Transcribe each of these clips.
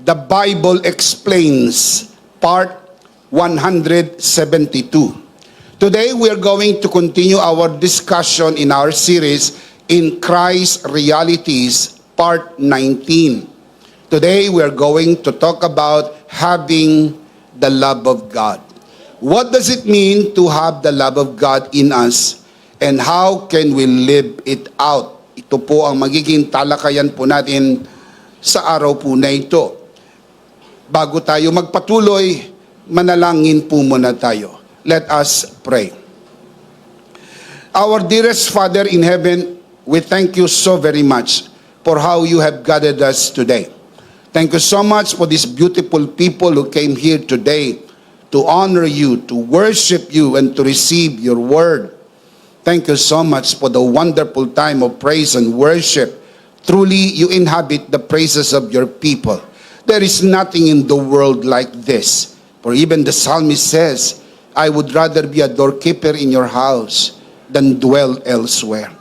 The Bible Explains, Part 172. Today, we are going to continue our discussion in our series, In Christ Realities, Part 19. Today, we are going to talk about having the love of God. What does it mean to have the love of God in us? And how can we live it out? Ito po ang magiging talakayan po natin sa araw po na ito. Bago tayo magpatuloy, manalangin po muna tayo. Let us pray. Our dearest Father in heaven, we thank you so very much for how you have guided us today. Thank you so much for these beautiful people who came here today to honor you, to worship you, and to receive your word. Thank you so much for the wonderful time of praise and worship. Truly, you inhabit the praises of your people. There is nothing in the world like this. For even the psalmist says, I would rather be a doorkeeper in your house than dwell elsewhere.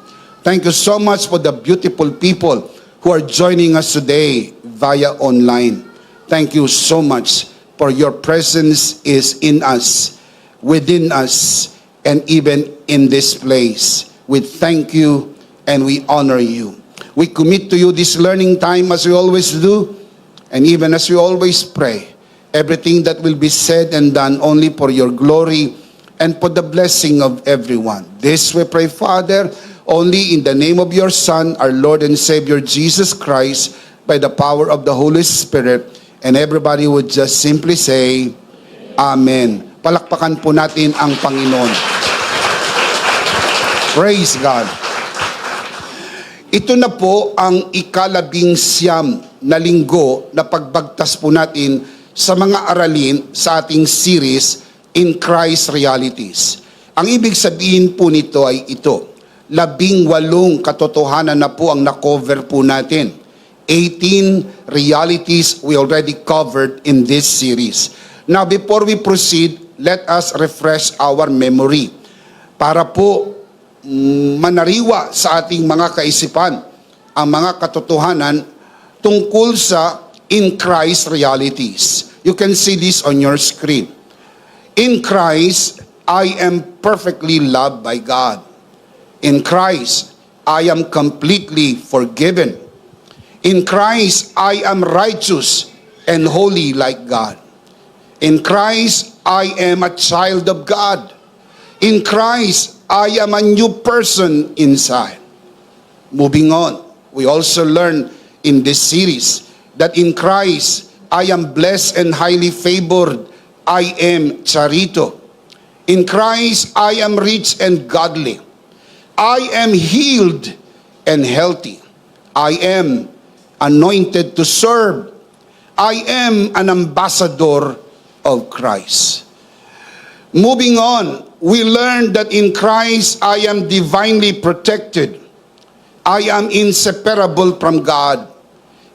Thank you so much for the beautiful people who are joining us today via online. Thank you so much for your presence is in us, within us, and even in this place. We thank you and we honor you. We commit to you this learning time as we always do, and even as we always pray. Everything that will be said and done only for your glory and for the blessing of everyone. This we pray, Father, only in the name of your Son, our Lord and Savior, Jesus Christ, by the power of the Holy Spirit. And everybody would just simply say, Amen. Palakpakan po natin ang Panginoon. Praise God. Ito na po ang ika-labing-siyam na linggo na pagbagtas po natin sa mga aralin sa ating series, In Christ Realities. Ang ibig sabihin po nito ay ito. 18 katotohanan na po ang na-cover po natin. 18 realities we already covered in this series. Now, before we proceed, let us refresh our memory para po manariwa sa ating mga kaisipan ang mga katotohanan tungkol sa in Christ realities. You can see this on your screen. In Christ, I am perfectly loved by God. In Christ, I am completely forgiven. In Christ, I am righteous and holy like God. In Christ, I am a child of God. In Christ, I am a new person inside. Moving on, we also learn in this series that in Christ, I am blessed and highly favored. I am charito. In Christ, I am rich and godly. I am healed and healthy. I am anointed to serve. I am an ambassador of Christ. Moving on, we learn that in Christ I am divinely protected. I am inseparable from God.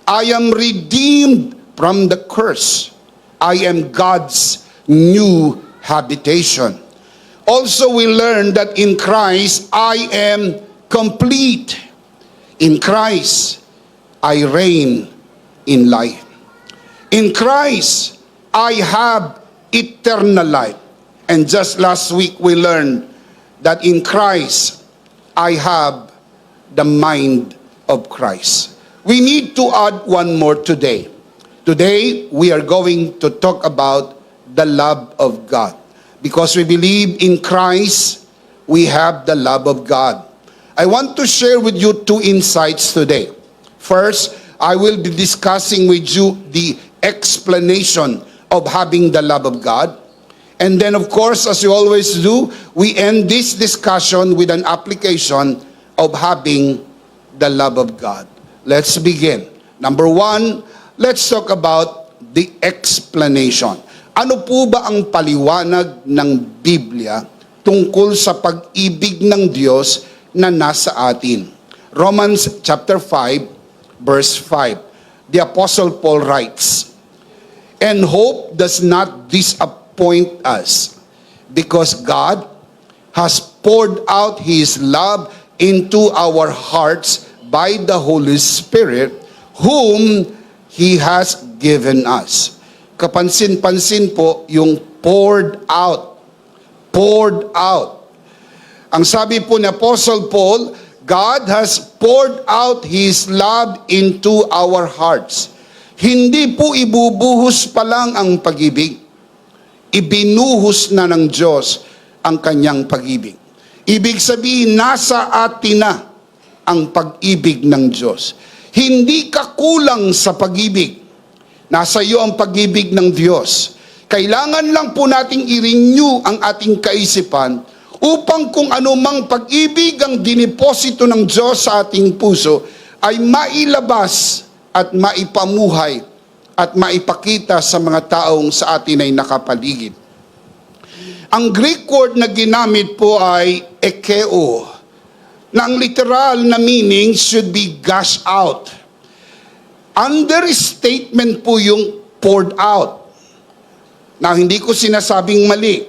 I am redeemed from the curse. I am God's new habitation. Also, we learn that in Christ I am complete. In Christ I reign in life. In Christ, I have eternal life. And just last week, we learned that in Christ, I have the mind of Christ. We need to add one more today. Today, we are going to talk about the love of God. Because we believe in Christ, we have the love of God. I want to share with you two insights today. First, I will be discussing with you the explanation of having the love of God. And then, of course, as we always do, we end this discussion with an application of having the love of God. Let's begin. Number one, let's talk about the explanation. Ano po ba ang paliwanag ng Biblia tungkol sa pag-ibig ng Diyos na nasa atin? Romans chapter 5, verse 5, the Apostle Paul writes, And hope does not disappoint us, because God has poured out His love into our hearts by the Holy Spirit, whom He has given us. Kapansin-pansin po yung poured out. Poured out. Ang sabi po ni Apostle Paul, God has poured out His love into our hearts. Hindi po ibubuhos pa lang ang pag-ibig. Ibinuhos na ng Diyos ang kanyang pag-ibig. Ibig sabihin, nasa atin na ang pag-ibig ng Diyos. Hindi ka kulang sa pag-ibig. Nasa iyo ang pag-ibig ng Diyos. Kailangan lang po nating i-renew ang ating kaisipan upang kung anumang pag-ibig ang diniposito ng Diyos sa ating puso ay mailabas at maipamuhay at maipakita sa mga taong sa atin ay nakapaligid. Ang Greek word na ginamit po ay ekeo, na ang literal na meaning should be gush out. Understatement po yung poured out. Now, hindi ko sinasabing mali,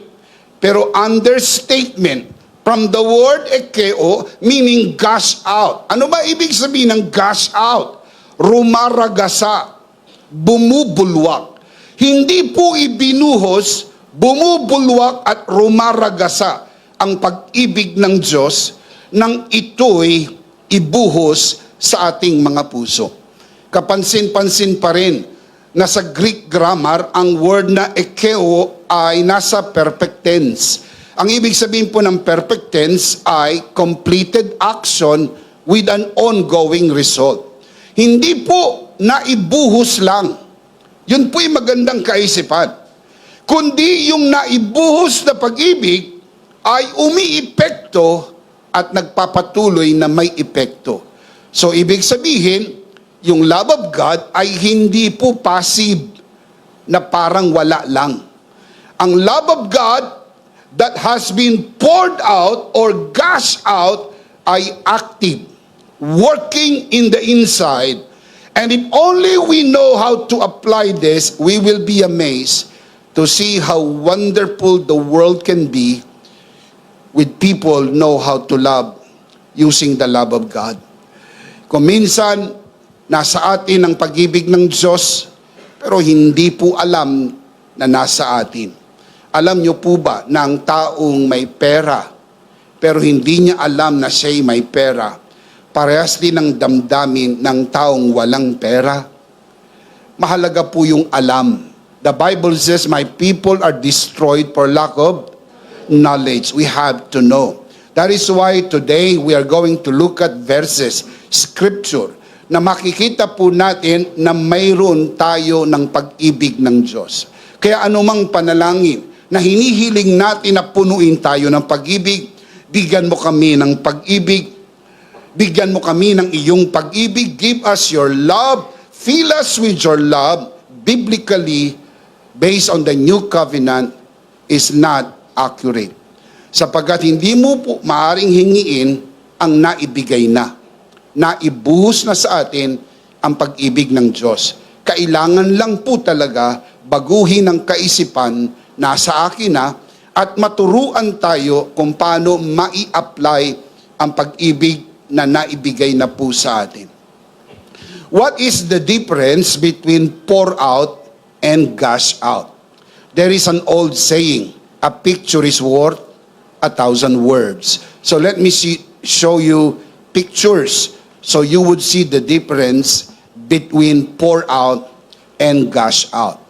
pero understatement from the word ekeo meaning gush out. Ano ba ibig sabihin ng gush out? Rumaragasa, bumubulwak. Hindi po ibinuhos, bumubulwak at rumaragasa ang pag-ibig ng Diyos nang ito'y ibuhos sa ating mga puso. Kapansin-pansin pa rin na sa Greek grammar, ang word na ekeo ay nasa perfect tense. Ang ibig sabihin po ng perfect tense ay completed action with an ongoing result. Hindi po naibuhos lang. Yun po'y magandang kaisipan. Kundi yung naibuhos na pag-ibig ay umiipekto at nagpapatuloy na may epekto. So, ibig sabihin, yung love of God ay hindi po passive na parang wala lang. Ang love of God that has been poured out or gushed out ay active, working in the inside. And if only we know how to apply this, we will be amazed to see how wonderful the world can be with people know how to love using the love of God. Kung minsan, nasa atin ang pag-ibig ng Diyos, pero hindi po alam na nasa atin. Alam niyo po ba na ang taong may pera, pero hindi niya alam na siya'y may pera, parehas din ang damdamin ng taong walang pera? Mahalaga po yung alam. The Bible says, my people are destroyed for lack of knowledge. We have to know. That is why today we are going to look at verses, scripture, na makikita po natin na mayroon tayo ng pag-ibig ng Diyos. Kaya anumang panalangin na hinihiling natin na punuin tayo ng pag-ibig, bigyan mo kami ng pag-ibig, bigyan mo kami ng iyong pag-ibig, give us your love, fill us with your love, biblically, based on the new covenant, is not accurate. Sapagkat hindi mo po maaring hingiin ang naibigay na. Naibuhos na sa atin ang pag-ibig ng Diyos. Kailangan lang po talaga baguhin ang kaisipan, nasa akin na, at maturuan tayo kung paano mai-apply ang pag-ibig na naibigay na po sa atin. What is the difference between pour out and gush out? There is an old saying, a picture is worth 1,000 words. So let me show you pictures so you would see the difference between pour out and gush out.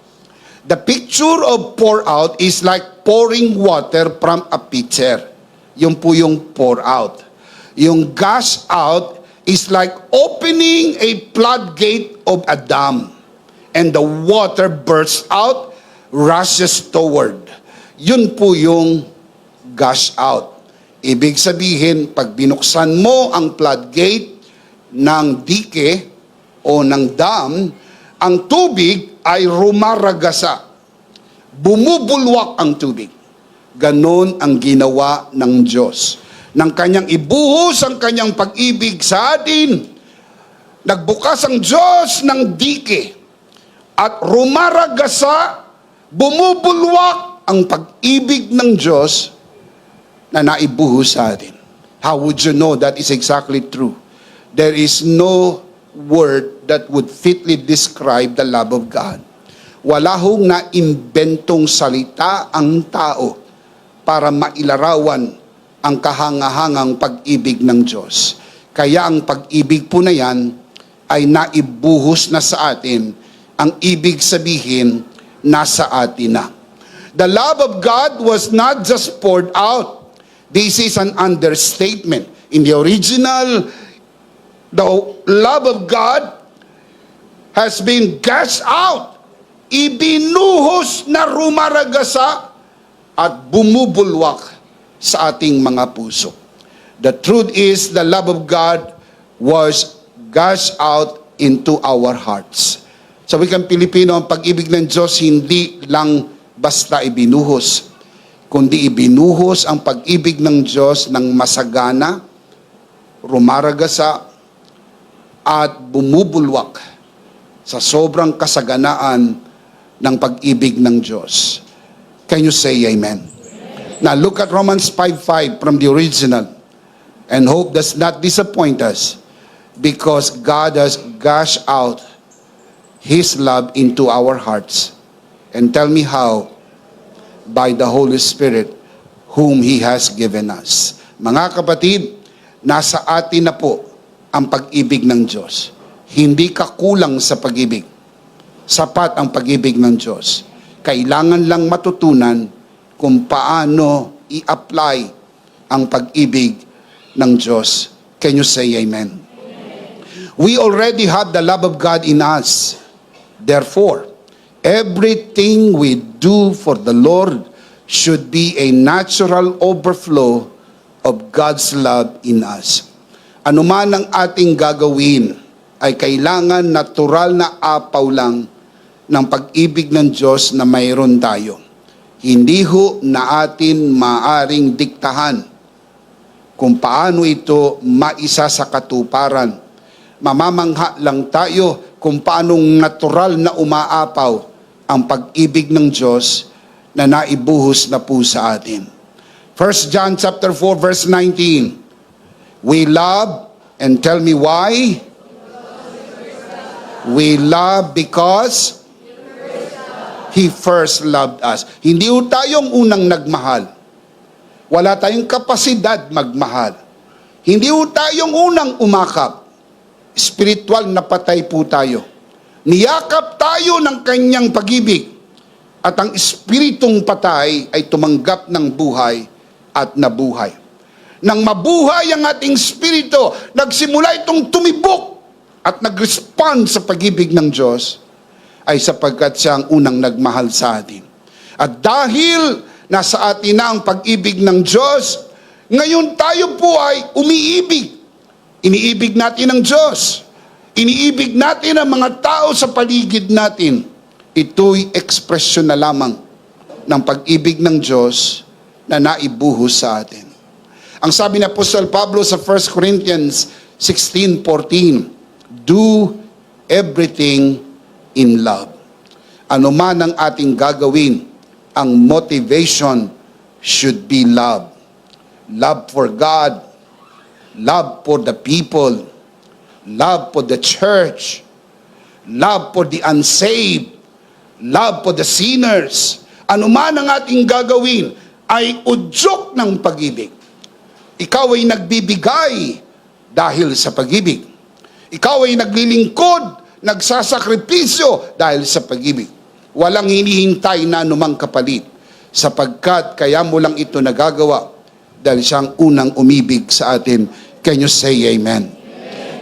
The picture of pour out is like pouring water from a pitcher. Yung po yung pour out. Yung gush out is like opening a floodgate of a dam, and the water bursts out, rushes toward. Yun po yung gush out. Ibig sabihin, pag binuksan mo ang floodgate ng dike o ng dam, ang tubig ay rumaragasa. Bumubulwak ang tubig. Ganon ang ginawa ng Diyos. Nang kanyang ibuhos ang kanyang pag-ibig sa atin, nagbukas ang Diyos ng dike at rumaragasa, bumubulwak ang pag-ibig ng Diyos na naibuhos sa atin. How would you know that is exactly true? There is no word that would fitly describe the love of God. Wala hong naimbentong salita ang tao para mailarawan ang kahangahangang pag-ibig ng Diyos. Kaya ang pag-ibig po na yan ay naibuhos na sa atin. Ang ibig sabihin, nasa atin na. The love of God was not just poured out. This is an understatement. In the original, the love of God has been gashed out. Ibinuhos na rumaragasa at bumubulwak sa ating mga puso. The truth is, the love of God was gashed out into our hearts. Sa wikang Pilipino, ang pag-ibig ng Diyos hindi lang basta ibinuhos, kundi ibinuhos ang pag-ibig ng Diyos ng masagana, rumaragasa, at bumubulwak sa sobrang kasaganaan ng pag-ibig ng Diyos. Can you say amen? Now look at Romans 5:5 from the original, and hope does not disappoint us, because God has gashed out His love into our hearts. And tell me how? By the Holy Spirit whom He has given us. Mga kapatid, nasa atin na po ang pag-ibig ng Diyos. Hindi ka kulang sa pag-ibig. Sapat ang pag-ibig ng Diyos. Kailangan lang matutunan kung paano i-apply ang pag-ibig ng Diyos. Can you say amen? We already have the love of God in us. Therefore, everything we do for the Lord should be a natural overflow of God's love in us. Ano man ang ating gagawin ay kailangan natural na apaw lang ng pag-ibig ng Diyos na mayroon tayo. Hindi ho na atin maaring diktahan kung paano ito maisa sa katuparan. Mamamangha lang tayo kung paanong natural na umaapaw ang pag-ibig ng Diyos na naibuhos na po sa atin. 1 John chapter 4 verse 19. We love, and tell me why? We love because He first loved us. Hindi ho tayong unang nagmahal. Wala tayong kapasidad magmahal. Hindi ho tayong unang umakap. Spiritual na patay po tayo. Niyakap tayo ng kanyang pag-ibig. At ang espiritong patay ay tumanggap ng buhay at nabuhay. Nang mabuhay ang ating espiritu, nagsimula itong tumibok at nag-respond sa pag-ibig ng Diyos, ay sapagkat siya ang unang nagmahal sa atin. At dahil nasa atin na ang pag-ibig ng Diyos, ngayon tayo po ay umiibig. Iniibig natin ang Diyos. Iniibig natin ang mga tao sa paligid natin. Ito'y ekspresyon na lamang ng pag-ibig ng Diyos na naibuhos sa atin. Ang sabi ni Apostol Pablo sa 1 Corinthians 16:14, do everything in love. Ano man ang ating gagawin, ang motivation should be love. Love for God, love for the people, love for the church, love for the unsaved, love for the sinners. Ano man ang ating gagawin ay udyok ng pag-ibig. Ikaw ay nagbibigay dahil sa pag-ibig. Ikaw ay naglilingkod, nagsasakripisyo dahil sa pag-ibig. Walang hinihintay na anumang kapalit, sapagkat kaya mo lang ito nagagawa dahil siyang unang umibig sa atin. Can you say amen?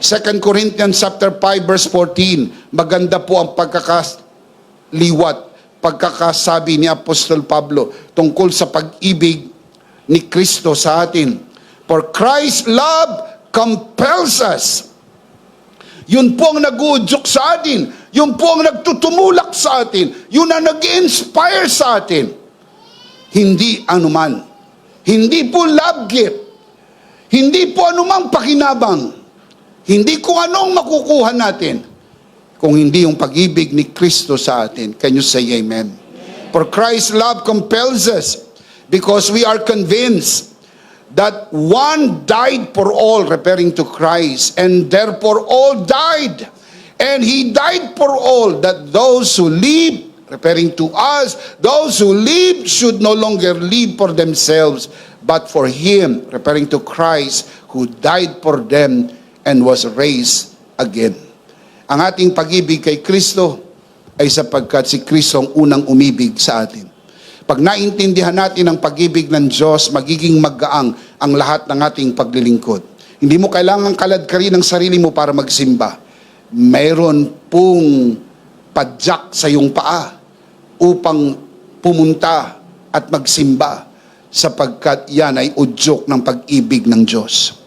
2 Corinthians chapter 5 verse 14, maganda po ang pagkakaliwat, pagkakasabi ni Apostol Pablo tungkol sa pag-ibig ni Kristo sa atin. For Christ's love compels us. Yun po ang nag-uudyok sa atin. Yun po ang nagtutumulak sa atin. Yun ang nag-inspire sa atin. Hindi anuman. Hindi po love gift. Hindi po anumang pakinabang. Hindi kung anong makukuha natin. Kung hindi yung pag-ibig ni Kristo sa atin. Can you say amen? For Christ's love compels us because we are convinced that one died for all, referring to Christ, and therefore all died. And He died for all, that those who live, referring to us, those who live should no longer live for themselves, but for Him, referring to Christ, who died for them and was raised again. Ang ating pag-ibig kay Kristo ay sapagkat si Kristo ang unang umibig sa atin. Pag naintindihan natin ang pag-ibig ng Diyos, magiging magaang ang lahat ng ating paglilingkod. Hindi mo kailangang kaladkarin ang sarili mo para magsimba. Mayroon pong padyak sa iyong paa upang pumunta at magsimba sapagkat yan ay udyok ng pag-ibig ng Diyos.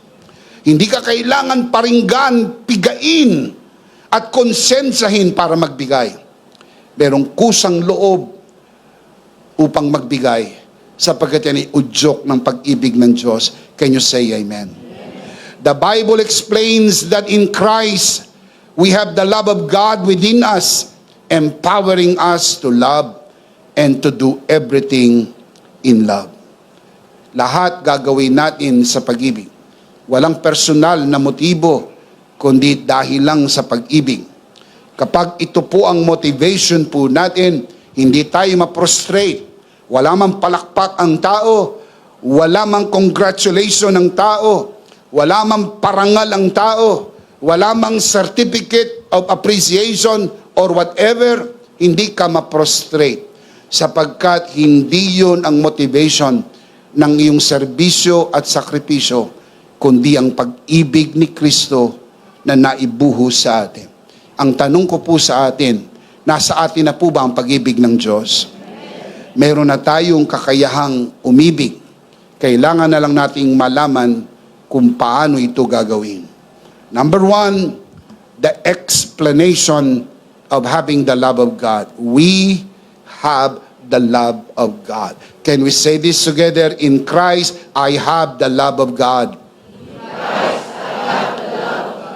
Hindi ka kailangan paringgan, pigain at konsensahin para magbigay. Merong kusang loob upang magbigay sapagkat yan ay udyok ng pag-ibig ng Diyos. Can you say amen? The Bible explains that in Christ, we have the love of God within us, empowering us to love and to do everything in love. Lahat gagawin natin sa pag-ibig. Walang personal na motibo, kundi dahil lang sa pag-ibig. Kapag ito po ang motivation po natin, hindi tayo ma-prostrate. Wala mang palakpak ang tao, wala mang congratulation ng tao, wala mang parangal ang tao, wala mang certificate of appreciation or whatever, hindi ka ma-prostrate. Sapagkat hindi yun ang motivation ng iyong serbisyo at sakripisyo, kundi ang pag-ibig ni Kristo na naibuhos sa atin. Ang tanong ko po sa atin, nasa atin na po ba ang pag-ibig ng Diyos? Meron na tayong kakayahang umibig. Kailangan na lang nating malaman kung paano ito gagawin. Number one, the explanation of having the love of God. We have the love of God. Can we say this together? In Christ, I have the love of God.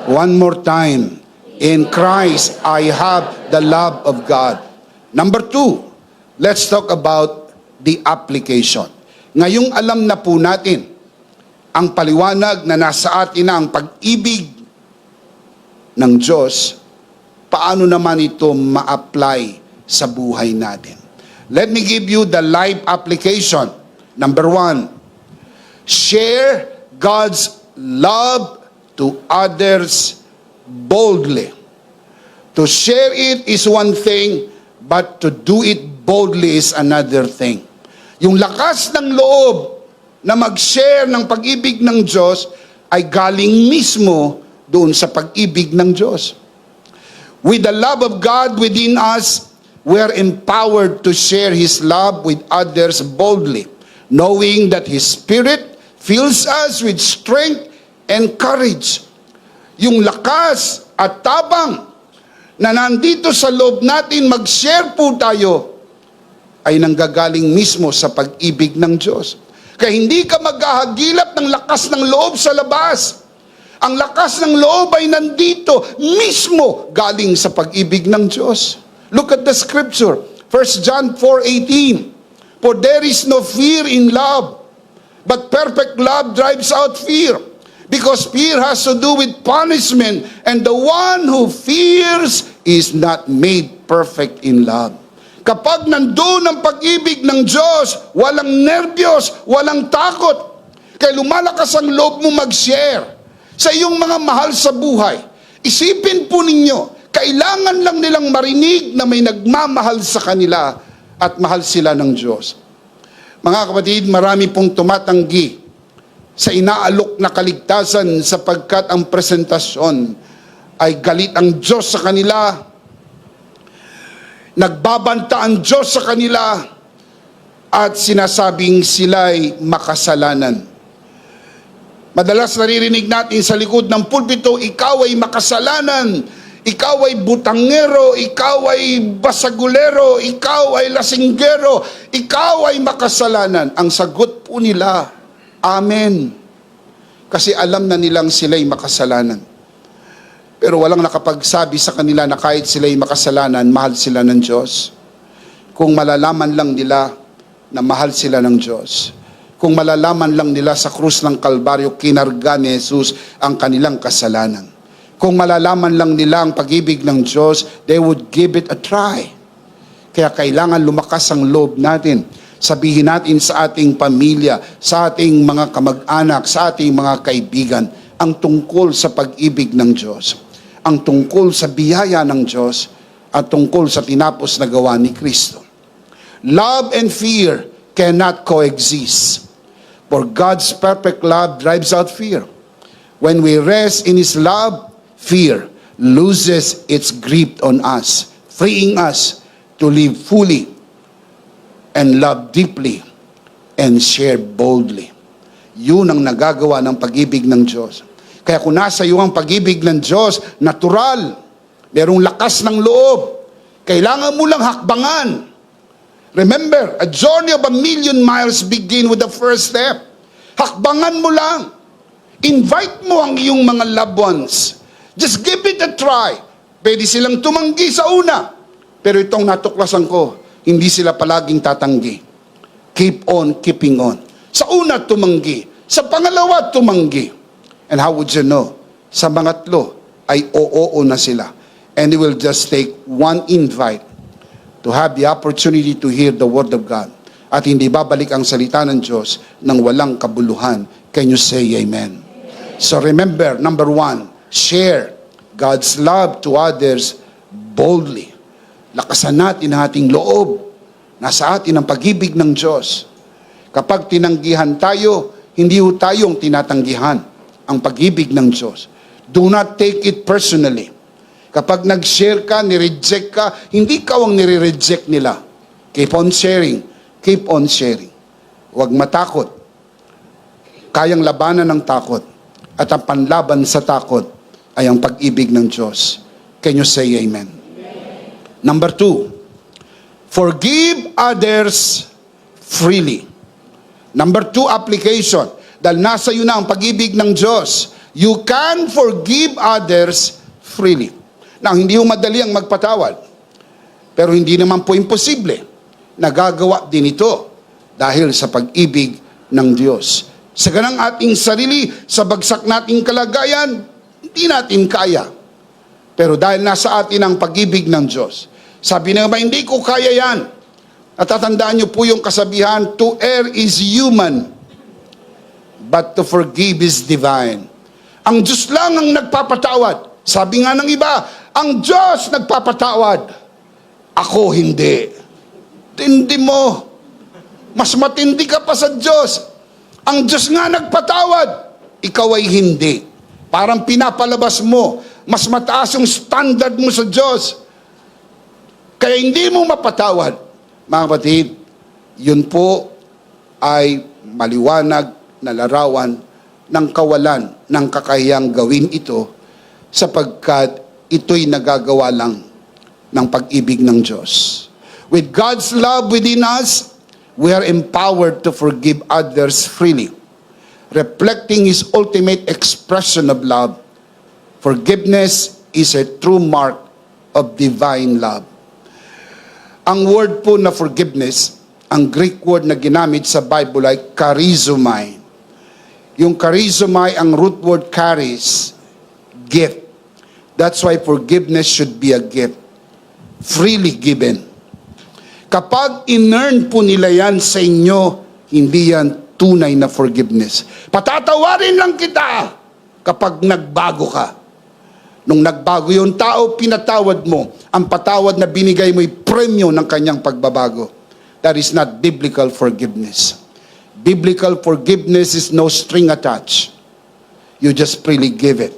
One more time. In Christ, I have the love of God. Number two, let's talk about the application. Ngayong alam na po natin ang paliwanag na nasa atin na ang pag-ibig ng Diyos, paano naman ito ma-apply sa buhay natin? Let me give you the life application. Number one, share God's love to others boldly. To share it is one thing, but to do it boldly is another thing. Yung lakas ng loob na mag-share ng pag-ibig ng Diyos ay galing mismo doon sa pag-ibig ng Diyos. With the love of God within us, we are empowered to share His love with others boldly, knowing that His Spirit fills us with strength and courage. Yung lakas at tabang na nandito sa loob natin, mag-share po tayo, ay nanggagaling mismo sa pag-ibig ng Diyos. Kaya hindi ka maghahagilap ng lakas ng loob sa labas. Ang lakas ng loob ay nandito mismo galing sa pag-ibig ng Diyos. Look at the scripture, 1 John 4:18. For there is no fear in love, but perfect love drives out fear. Because fear has to do with punishment, and the one who fears is not made perfect in love. Kapag nandoon ang pag-ibig ng Diyos, walang nervyos, walang takot. Kaya lumalakas ang loob mo mag-share sa iyong mga mahal sa buhay. Isipin po ninyo, kailangan lang nilang marinig na may nagmamahal sa kanila at mahal sila ng Diyos. Mga kapatid, marami pong tumatanggi sa inaalok na kaligtasan sapagkat ang presentasyon ay galit ang Diyos sa kanila, nagbabanta ang Diyos sa kanila, at sinasabing sila'y makasalanan. Madalas naririnig natin sa likod ng pulpito, ikaw ay makasalanan, ikaw ay butangero, ikaw ay basagulero, ikaw ay lasinggero, ikaw ay makasalanan. Ang sagot po nila, Amen. Kasi alam na nilang sila'y makasalanan. Pero walang nakapagsabi sa kanila na kahit sila'y makasalanan, mahal sila ng Diyos. Kung malalaman lang nila na mahal sila ng Diyos. Kung malalaman lang nila sa krus ng Kalbaryo, kinarga ni Jesus ang kanilang kasalanan. Kung malalaman lang nila ang pag-ibig ng Diyos, they would give it a try. Kaya kailangan lumakas ang loob natin. Sabihin natin sa ating pamilya, sa ating mga kamag-anak, sa ating mga kaibigan, ang tungkol sa pag-ibig ng Diyos, ang tungkol sa biyaya ng Diyos, at tungkol sa tinapos na gawa ni Kristo. Love and fear cannot coexist. For God's perfect love drives out fear. When we rest in His love, fear loses its grip on us, freeing us to live fully and love deeply and share boldly. Yun ang nagagawa ng pag-ibig ng Diyos. Kaya kung nasa iyo ang pag-ibig ng Diyos, natural, merong lakas ng loob, kailangan mo lang hakbangan. Remember, a journey of 1,000,000 miles begin with the first step. Hakbangan mo lang. Invite mo ang iyong mga loved ones. Just give it a try. Pwede silang tumanggi sa una. Pero itong natuklasan ko, hindi sila palaging tatanggi. Keep on keeping on. Sa una, tumanggi. Sa pangalawa, tumanggi. And how would you know? Sa mangatlo, ay oo na sila. And it will just take one invite to have the opportunity to hear the Word of God. At hindi babalik ang salita ng Diyos nang walang kabuluhan. Can you say amen? So remember, number 1, share God's love to others boldly. Lakasan natin ang ating loob. Nasa atin ang pag-ibig ng Diyos. Kapag tinanggihan tayo, hindi ho tayong tinatanggihan ang pag-ibig ng Diyos. Do not take it personally. Kapag nag-share ka, nireject ka, hindi ka ang nire-reject nila. Keep on sharing. Keep on sharing. Huwag matakot. Kayang labanan ng takot. At ang panlaban sa takot ay ang pag-ibig ng Diyos. Can you say amen? Number 2, forgive others freely. Number 2 application. Dahil nasa iyo na ang pag-ibig ng Diyos, you can forgive others freely. Now, hindi ho madali ang magpatawad. Pero hindi naman po imposible. Nagagawa din ito dahil sa pag-ibig ng Diyos. Sa ganang ating sarili, sa bagsak nating kalagayan, hindi natin kaya. Pero dahil nasa atin ang pag-ibig ng Diyos, sabi na ba, hindi ko kaya yan. Natatandaan niyo po yung kasabihan, to err is human, but to forgive is divine. Ang Diyos lang ang nagpapatawad. Sabi nga ng iba, ang Diyos nagpapatawad. Ako hindi. Tindi mo. Mas matindi ka pa sa Diyos. Ang Diyos nga nagpatawad. Ikaw ay hindi. Parang pinapalabas mo. Mas mataas yung standard mo sa Diyos. Kaya hindi mo mapatawad. Mga kapatid, yun po ay maliwanag na larawan ng kawalan ng kakayang gawin ito sapagkat ito'y nagagawa lang ng pag-ibig ng Diyos. With God's love within us, we are empowered to forgive others freely. Reflecting His ultimate expression of love, forgiveness is a true mark of divine love. Ang word po na forgiveness, ang Greek word na ginamit sa Bible ay charizomai. Yung charizomai, ang root word charis, gift. That's why forgiveness should be a gift. Freely given. Kapag in-earn po nila yan sa inyo, hindi yan tunay na forgiveness. Patatawarin lang kita kapag nagbago ka. Nung nagbago yung tao, pinatawad mo. Ang patawad na binigay mo ay premyo ng kanyang pagbabago. That is not biblical forgiveness. Biblical forgiveness is no string attached. You just freely give it.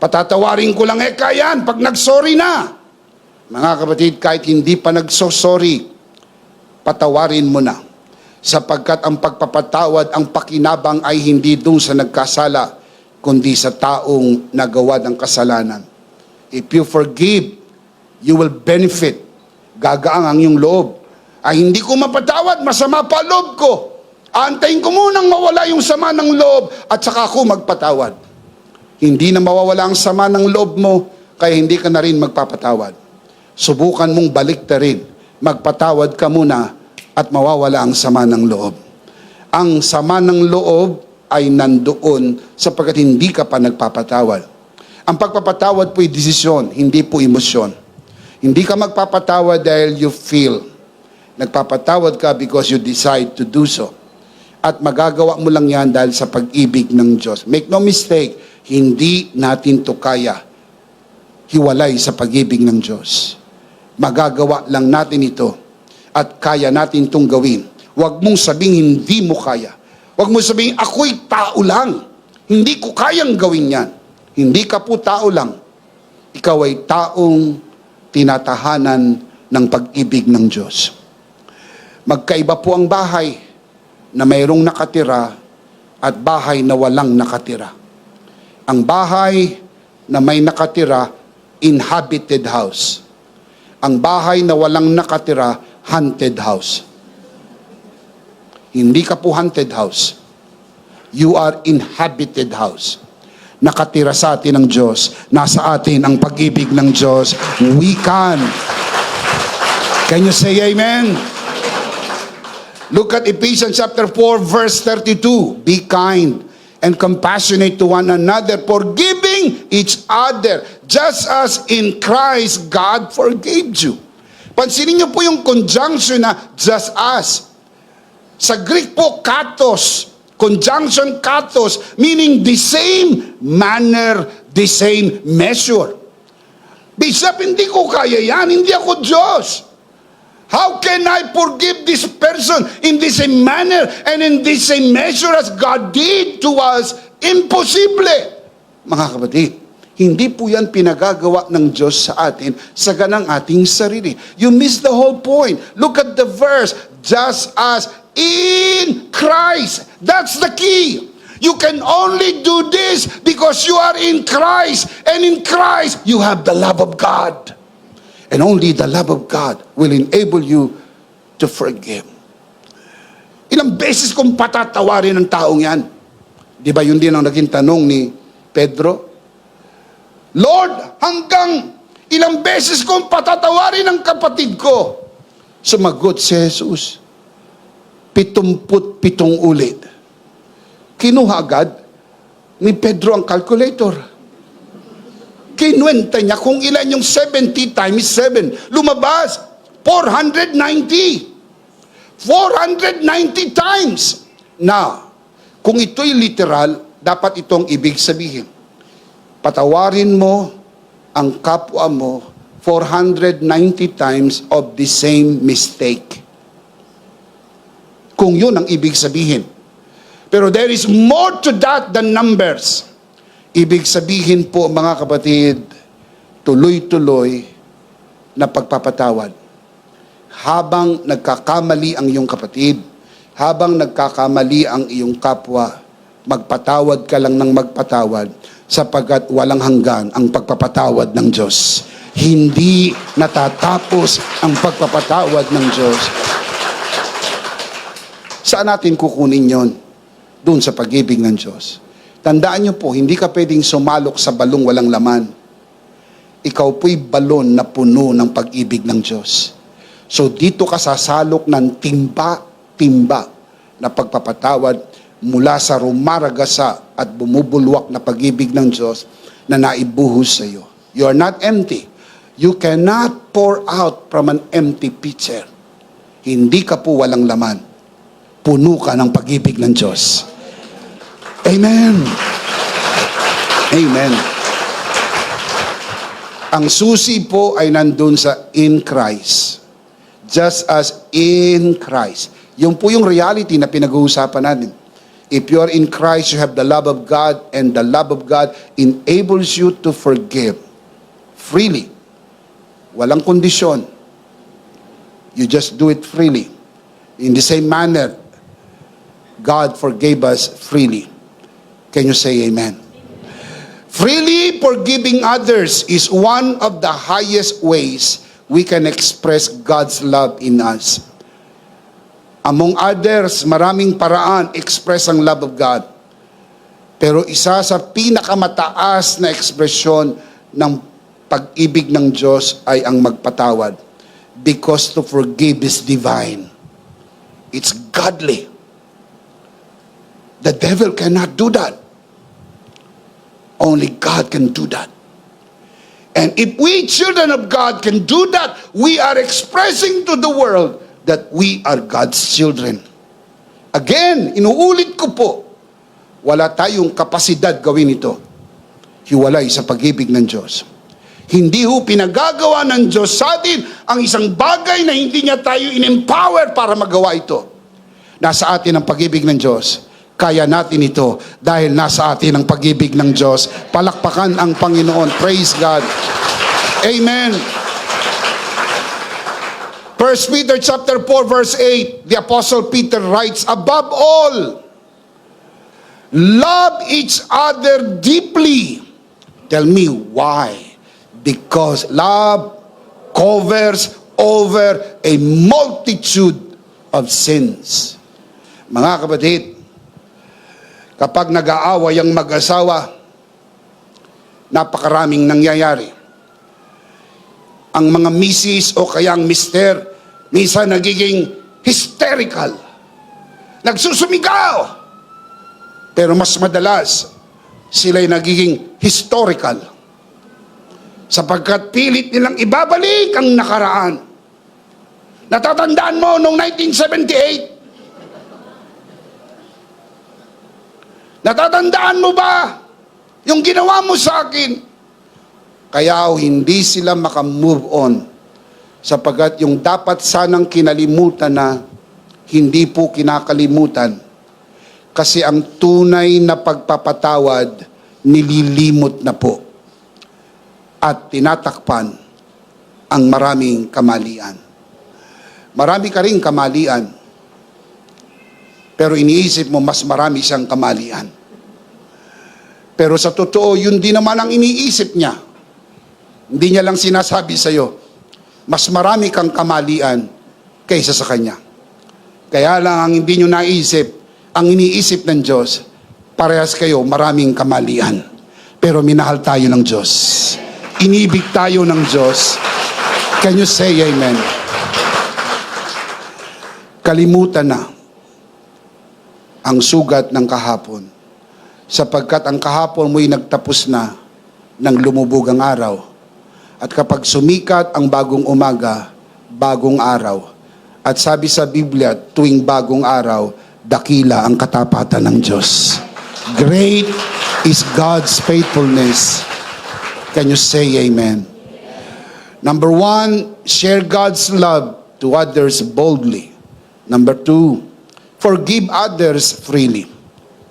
Patatawarin ko lang yan pag nagsorry na. Mga kapatid, kahit hindi pa nagsosorry, patawarin mo na. Sapagkat ang pagpapatawad, ang pakinabang ay hindi dun sa nagkasala, kundi sa taong nagawa ng kasalanan. If you forgive, you will benefit. Gagaang ang iyong loob. Ay hindi ko mapatawad, masama pa loob ko. Aantayin ko munang mawala yung sama ng loob at saka ako magpatawad. Hindi na mawawala ang sama ng loob mo, kaya hindi ka na rin magpapatawad. Subukan mong baliktarin. Magpatawad ka muna at mawawala ang sama ng loob. Ang sama ng loob ay nandoon sapagkat hindi ka pa nagpapatawad. Ang pagpapatawad po ay desisyon, hindi po emosyon. Hindi ka magpapatawad dahil you feel. Nagpapatawad ka because you decide to do so. At magagawa mo lang yan dahil sa pag-ibig ng Diyos. Make no mistake, hindi natin to kaya hiwalay sa pag-ibig ng Diyos. Magagawa lang natin ito at kaya natin itong gawin. Huwag mong sabing hindi mo kaya. Huwag mong sabing ako'y tao lang. Hindi ko kayang gawin yan. Hindi ka po tao lang. Ikaw ay taong tinatahanan ng pag-ibig ng Diyos. Magkaiba po ang bahay na mayroong nakatira at bahay na walang nakatira. Ang bahay na may nakatira, inhabited house. Ang bahay na walang nakatira, haunted house. Hindi ka po haunted house. You are inhabited house. Nakatira sa atin ang Diyos. Nasa atin ang pag-ibig ng Diyos. We can. Can you say amen? Look at Ephesians chapter 4, verse 32. Be kind and compassionate to one another, forgiving each other, just as in Christ God forgave you. Pansinin niyo po yung conjunction na just as. Sa Greek po, katos. Conjunction katos, meaning the same manner, the same measure. Bishop, hindi ko kaya yan. Hindi ako Diyos. How can I forgive this person in the same manner and in the same measure as God did to us? Imposible. Mga kapatid, hindi po yan pinagagawa ng Diyos sa atin sa ganang ating sarili. You miss the whole point. Look at the verse. Just as in Christ. That's the key. You can only do this because you are in Christ. And in Christ, you have the love of God. And only the love of God will enable you to forgive. Ilang beses kong patatawarin ng taong yan. Di ba yun din ang naging tanong ni Pedro? Lord, hanggang ilang beses kong patatawarin ang kapatid ko. Sumagot si Jesus, 77 ulit. Kinuha agad ni Pedro ang calculator. Kinuwenta niya kung ilan yung 70 times 7. Lumabas, 490. 490 times. Now, kung ito'y literal, dapat itong ibig sabihin. Patawarin mo ang kapwa mo 490 times of the same mistake. Kung yun ang ibig sabihin. Pero there is more to that than numbers. Ibig sabihin po, mga kapatid, tuloy-tuloy na pagpapatawad. Habang nagkakamali ang iyong kapatid, habang nagkakamali ang iyong kapwa, magpatawad ka lang ng magpatawad sapagkat walang hanggan ang pagpapatawad ng Diyos. Hindi natatapos ang pagpapatawad ng Diyos. Saan natin kukunin yon? Doon sa pag-ibig ng Diyos. Tandaan niyo po, hindi ka pwedeng sumalok sa balong walang laman. Ikaw po'y balon na puno ng pag-ibig ng Diyos. So dito ka sasalok ng timba-timba na pagpapatawad mula sa rumaragasa at bumubulwak na pag-ibig ng Diyos na naibuhos sa iyo. You are not empty. You cannot pour out from an empty pitcher. Hindi ka po walang laman. Puno ka ng pag-ibig ng Diyos. Amen. Amen. Ang susi po ay nandun sa in Christ. Just as in Christ. Yung po yung reality na pinag-uusapan natin. If you are in Christ, you have the love of God, and the love of God enables you to forgive freely. Walang kondisyon. You just do it freely. In the same manner, God forgave us freely. Can you say amen? Freely forgiving others is one of the highest ways we can express God's love in us. Among others, maraming paraan express ang love of God. Pero isa sa pinakamataas na ekspresyon ng pag-ibig ng Diyos ay ang magpatawad. Because to forgive is divine. It's godly. The devil cannot do that. Only God can do that. And if we children of God can do that, we are expressing to the world that we are God's children. Again, inuulit ko po, wala tayong kapasidad gawin ito. Hiwalay sa pag-ibig ng Diyos. Hindi ho pinagagawa ng Diyos sa atin ang isang bagay na hindi niya tayo in-empower para magawa ito. Nasa atin ang pag-ibig ng Diyos. Kaya natin ito dahil nasa atin ang pag-ibig ng Diyos. Palakpakan ang Panginoon. Praise God. Amen. 1 Peter chapter 4 verse 8, the Apostle Peter writes, above all, love each other deeply. Tell me why? Because love covers over a multitude of sins. Mga kapatid, kapag nag-aaway ang mag-asawa, napakaraming nangyayari. Ang mga misis o kayang mister, minsan nagiging hysterical. Nagsusumigaw. Pero mas madalas, sila'y nagiging historical. Sapagkat pilit nilang ibabalik ang nakaraan. Natatandaan mo noong 1978? Natatandaan mo ba yung ginawa mo sa akin? Kaya hindi sila makamove on. Sapagkat yung dapat sanang kinalimutan na hindi po kinakalimutan. Kasi ang tunay na pagpapatawad nililimot na po. At tinatakpan ang maraming kamalian. Marami ka rin kamalian. Pero iniisip mo mas marami siyang kamalian. Pero sa totoo, yun din naman ang iniisip niya. Hindi niya lang sinasabi sa'yo, mas marami kang kamalian kaysa sa kanya. Kaya lang ang hindi nyo naisip, ang iniisip ng Diyos, parehas kayo maraming kamalian. Pero minahal tayo ng Diyos. Inibig tayo ng Diyos. Can you say amen? Kalimutan na ang sugat ng kahapon. Sapagkat ang kahapon mo'y nagtapos na ng lumubog ang araw. At kapag sumikat ang bagong umaga, bagong araw. At sabi sa Biblia, tuwing bagong araw, dakila ang katapatan ng Diyos. Great is God's faithfulness. Can you say amen? Number 1, share God's love to others boldly. Number 2, forgive others freely.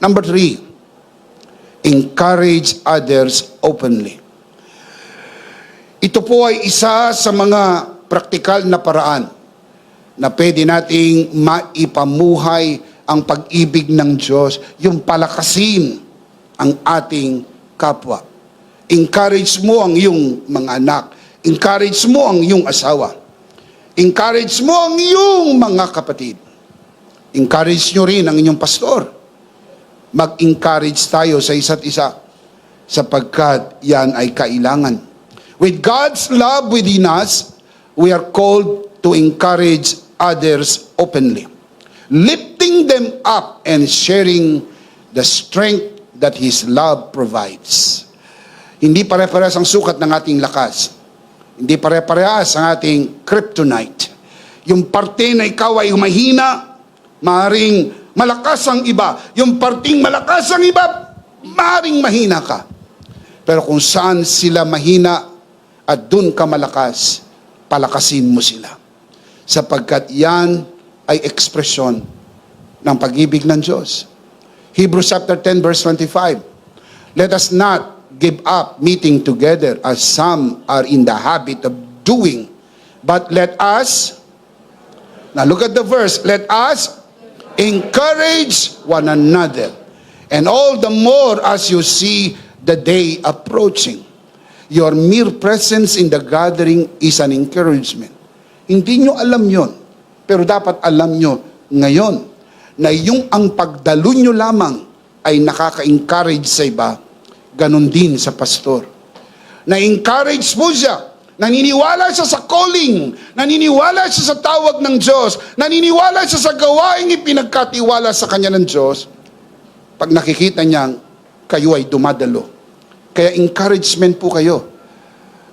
Number 3, encourage others openly. Ito po ay isa sa mga praktikal na paraan na pwede nating maipamuhay ang pag-ibig ng Diyos, yung palakasin ang ating kapwa. Encourage mo ang iyong mga anak. Encourage mo ang iyong asawa. Encourage mo ang iyong mga kapatid. Encourage nyo rin ang inyong pastor. Mag-encourage tayo sa isa't isa sapagkat yan ay kailangan. With God's love within us, we are called to encourage others openly, lifting them up and sharing the strength that His love provides. Hindi pare-parehas ang sukat ng ating lakas. Hindi pare-parehas ang ating kryptonite. Yung parte na ikaw ay mahina, maaaring malakas ang iba. Yung parting malakas ang iba, maaaring mahina ka. Pero kung saan sila mahina at dun ka malakas, palakasin mo sila. Sapagkat yan ay ekspresyon ng pag-ibig ng Diyos. Hebrews chapter 10 verse 25. Let us not give up meeting together as some are in the habit of doing, but let us, now look at the verse, let us encourage one another, and all the more as you see the day approaching. Your mere presence in the gathering is an encouragement. Hindi nyo alam yon, pero dapat alam nyo ngayon na yung ang pagdalo nyo lamang ay nakaka-encourage sa iba, ganon din sa pastor. Na-encourage mo siya, naniniwala siya sa calling, naniniwala siya sa tawag ng Diyos, naniniwala siya sa gawaing ipinagkatiwala sa kanya ng Diyos, pag nakikita niya kayo ay dumadalo. Kaya encouragement po kayo.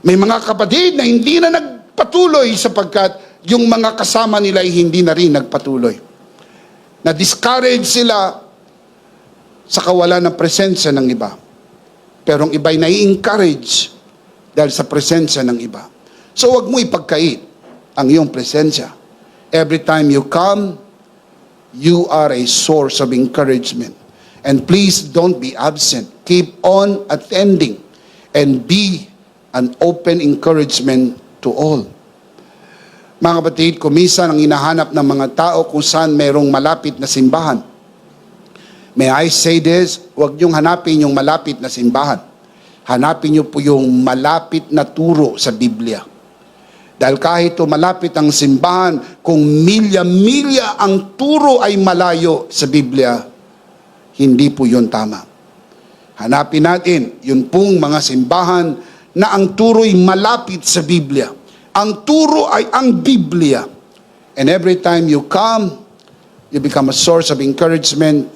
May mga kapatid na hindi na nagpatuloy sapagkat yung mga kasama nila ay hindi na rin nagpatuloy. Na-discourage sila sa kawalan ng presensya ng iba. Pero ang iba ay nai-encourage dahil sa presensya ng iba. So wag mo ipagkait ang iyong presensya. Every time you come, you are a source of encouragement. And please don't be absent. Keep on attending and be an open encouragement to all. Mga kapatid, kuminsan ang hinahanap ng mga tao kung saan mayroong malapit na simbahan. May I say this? Huwag niyong hanapin yung malapit na simbahan. Hanapin niyo po yung malapit na turo sa Biblia. Dahil kahit malapit ang simbahan, kung milya-milya ang turo ay malayo sa Biblia, hindi po yun tama. Hanapin natin yung pong mga simbahan na ang turo ay malapit sa Biblia. Ang turo ay ang Biblia. And every time you come, you become a source of encouragement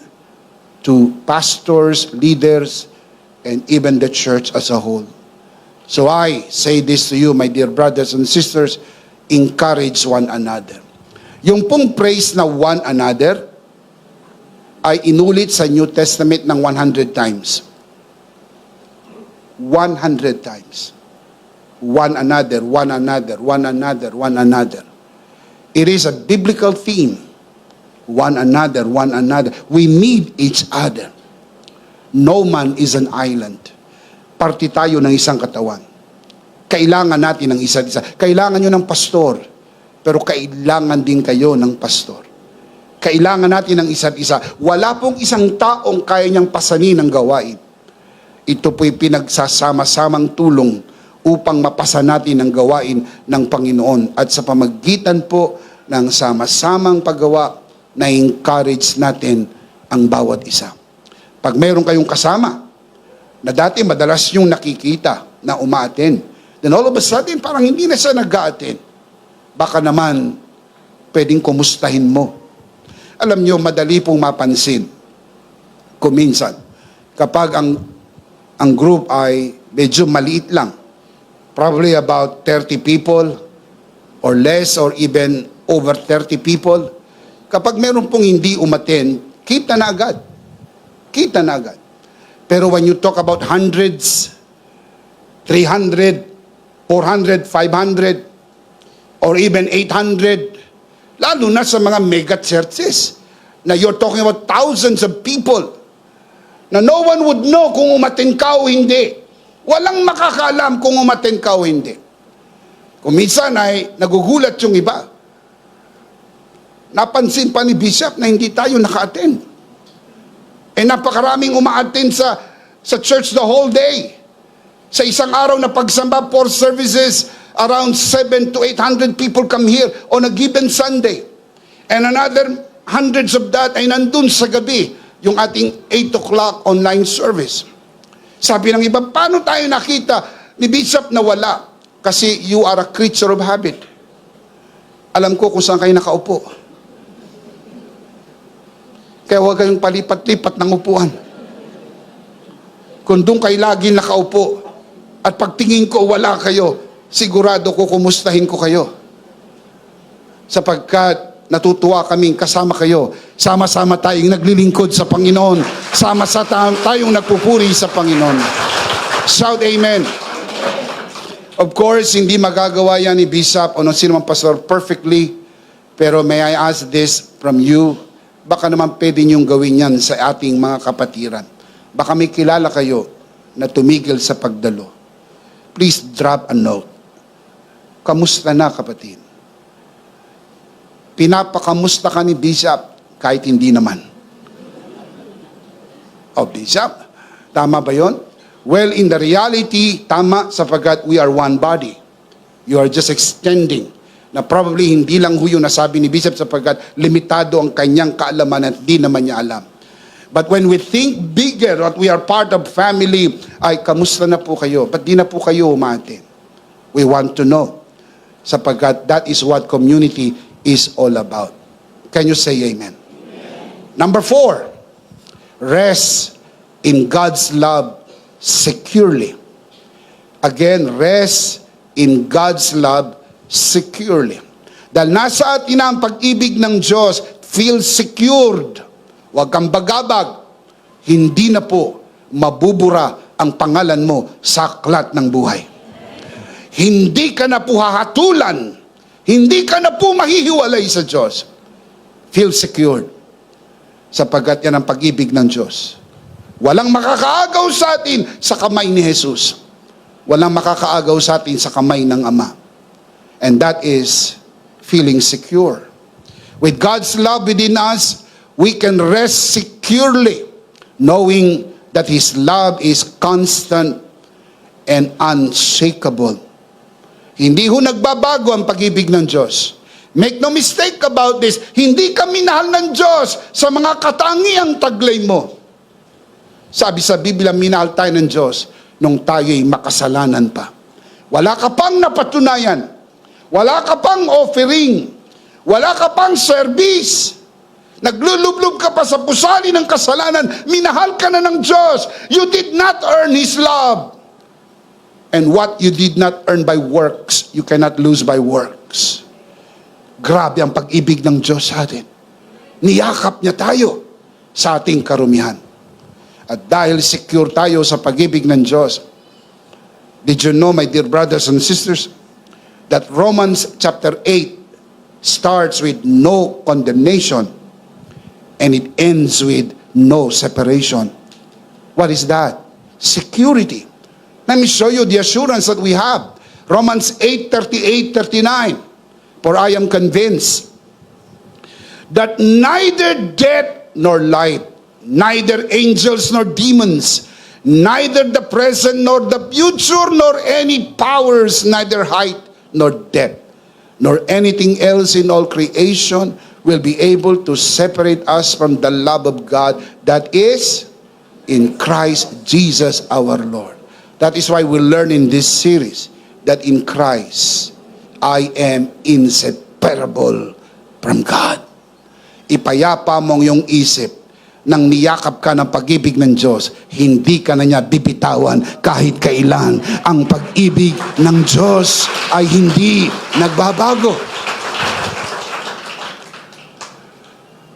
to pastors, leaders, and even the church as a whole. So I say this to you, my dear brothers and sisters, encourage one another. Yung pong praise na one another ay inulit sa New Testament ng 100 times. 100 times. One another, one another, one another, one another. It is a biblical theme. One another, one another. We need each other. No man is an island. Parte tayo ng isang katawan. Kailangan natin ng isa't isa. Kailangan nyo ng pastor, pero kailangan din kayo ng pastor. Kailangan natin ng isa't isa. Wala pong isang taong kaya niyang pasanin ang gawain. Ito po'y pinagsasama-samang tulong upang mapasa natin ang gawain ng Panginoon. At sa pamagitan po ng sama-samang paggawa, na-encourage natin ang bawat isa. Pag mayroon kayong kasama, na dati madalas yung nakikita na umaaten, then all of a sudden, parang hindi na siya nag-a-attend. Baka naman, pwedeng kumustahin mo. Alam nyo, madali pong mapansin. Kuminsan, kapag ang group ay medyo maliit lang, probably about 30 people or less or even over 30 people. Kapag meron pong hindi umaten, kita na agad. Kita na agad. Pero when you talk about hundreds, 300, 400, 500, or even 800, lalo na sa mga mega churches, na you're talking about thousands of people, na no one would know kung umaten ka o hindi. Walang makakaalam kung umaten ka o hindi. Kung minsan ay nagugulat yung iba. Napansin pa ni Bishop na hindi tayo naka-attend. Eh napakaraming uma-attend sa church the whole day. Sa isang araw na pagsamba, 4 services, around 700 to 800 people come here on a given Sunday. And another hundreds of that ay nandun sa gabi, yung ating 8 o'clock online service. Sabi ng iba, paano tayo nakita ni Bishop na wala? Kasi you are a creature of habit. Alam ko kung saan kayo nakaupo. Kaya huwag kayong palipat-lipat ng upuan. Kung doon kayo lagi nakaupo, at pagtingin ko wala kayo, sigurado ko kumustahin ko kayo. Sapagkat natutuwa kaming kasama kayo. Sama-sama tayong naglilingkod sa Panginoon. Sama-sama tayong nagpupuri sa Panginoon. Shout amen. Of course, hindi magagawa yan ni Bishop o sino man pastor perfectly. Pero may I ask this from you? Baka naman pwede niyong gawin yan sa ating mga kapatiran. Baka may kilala kayo na tumigil sa pagdalo. Please drop a note. Kamusta na, kapatid? Pinapakamusta ka ni Bishop kahit hindi naman. Oh, Bishop, tama ba yon? Well, in the reality, tama sapagkat we are one body. You are just extending. Na probably hindi lang huyo nasabi ni Bishop sapagkat limitado ang kanyang kaalaman at di naman niya alam. But when we think bigger, that we are part of family, ay kamusta na po kayo? Ba't di na po kayo umaatin? We want to know. Sapagkat that is what community is all about. Can you say amen? Amen. Number 4, Rest in God's love securely. Again, rest in God's love securely. Dahil nasa atin ang pag-ibig ng Diyos, feel secured. Huwag kang bagabag. Hindi na po mabubura ang pangalan mo sa aklat ng buhay. Hindi ka na po hahatulan. Hindi ka na po mahihiwalay sa Diyos. Feel secured. Sapagkat yan ang pag-ibig ng Diyos. Walang makakaagaw sa atin sa kamay ni Jesus. Walang makakaagaw sa atin sa kamay ng Ama. And that is feeling secure. With God's love within us, we can rest securely, knowing that His love is constant and unshakable. Hindi ho nagbabago ang pag-ibig ng Diyos. Make no mistake about this, hindi ka minahal ng Diyos sa mga katangiang taglay mo. Sabi sa Biblia, minahal tayo ng Diyos nung tayo'y makasalanan pa. Wala ka pang napatunayan. Wala ka pang offering. Wala ka pang service. Naglulublob ka pa sa pusali ng kasalanan. Minahal ka na ng Diyos. You did not earn His love. And what you did not earn by works, you cannot lose by works. Grabe ang pag-ibig ng Diyos sa atin. Niyakap niya tayo sa ating karumihan. At dahil secure tayo sa pag-ibig ng Diyos, did you know, my dear brothers and sisters, that Romans chapter 8 starts with no condemnation and it ends with no separation. What is that? Security. Let me show you the assurance that we have. Romans 8:38-39. For I am convinced that neither death nor life, neither angels nor demons, neither the present nor the future, nor any powers, neither height nor depth, nor anything else in all creation will be able to separate us from the love of God that is in Christ Jesus our Lord. That is why we learn in this series that in Christ, I am inseparable from God. Ipayapa mong yung isip, nang niyakap ka ng pag-ibig ng Diyos, hindi ka na niya bibitawan kahit kailan. Ang pag-ibig ng Diyos ay hindi nagbabago.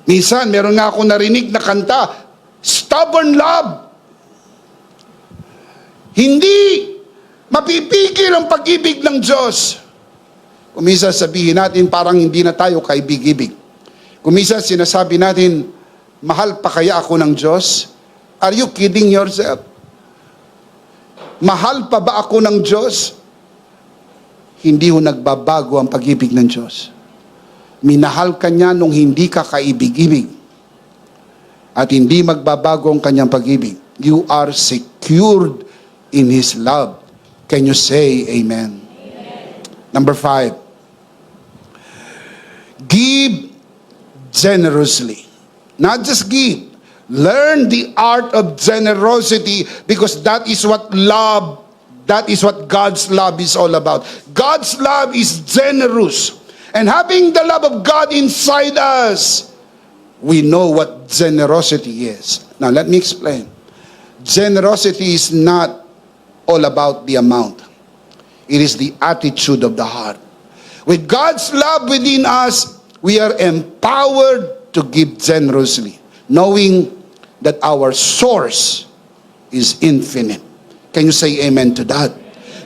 Minsan, meron nga ako narinig na kanta, stubborn love. Hindi mapipigil ang pag-ibig ng Diyos. Kung minsan sabihin natin, parang hindi na tayo kaibig-ibig. Kung minsan sinasabi natin, mahal pa kaya ako ng Diyos? Are you kidding yourself? Mahal pa ba ako ng Diyos? Hindi ho nagbabago ang pag-ibig ng Diyos. Minahal ka niya nung hindi ka kaibig-ibig. At hindi magbabago ang kanyang pag-ibig. You are secured in His love. Can you say amen? Number 5. Give generously. Not just give. Learn the art of generosity because that is what love, that is what God's love is all about. God's love is generous. And having the love of God inside us, we know what generosity is. Now let me explain. Generosity is not all about the amount. It is the attitude of the heart. With God's love within us, we are empowered to give generously, knowing that our source is infinite. Can you say amen to that?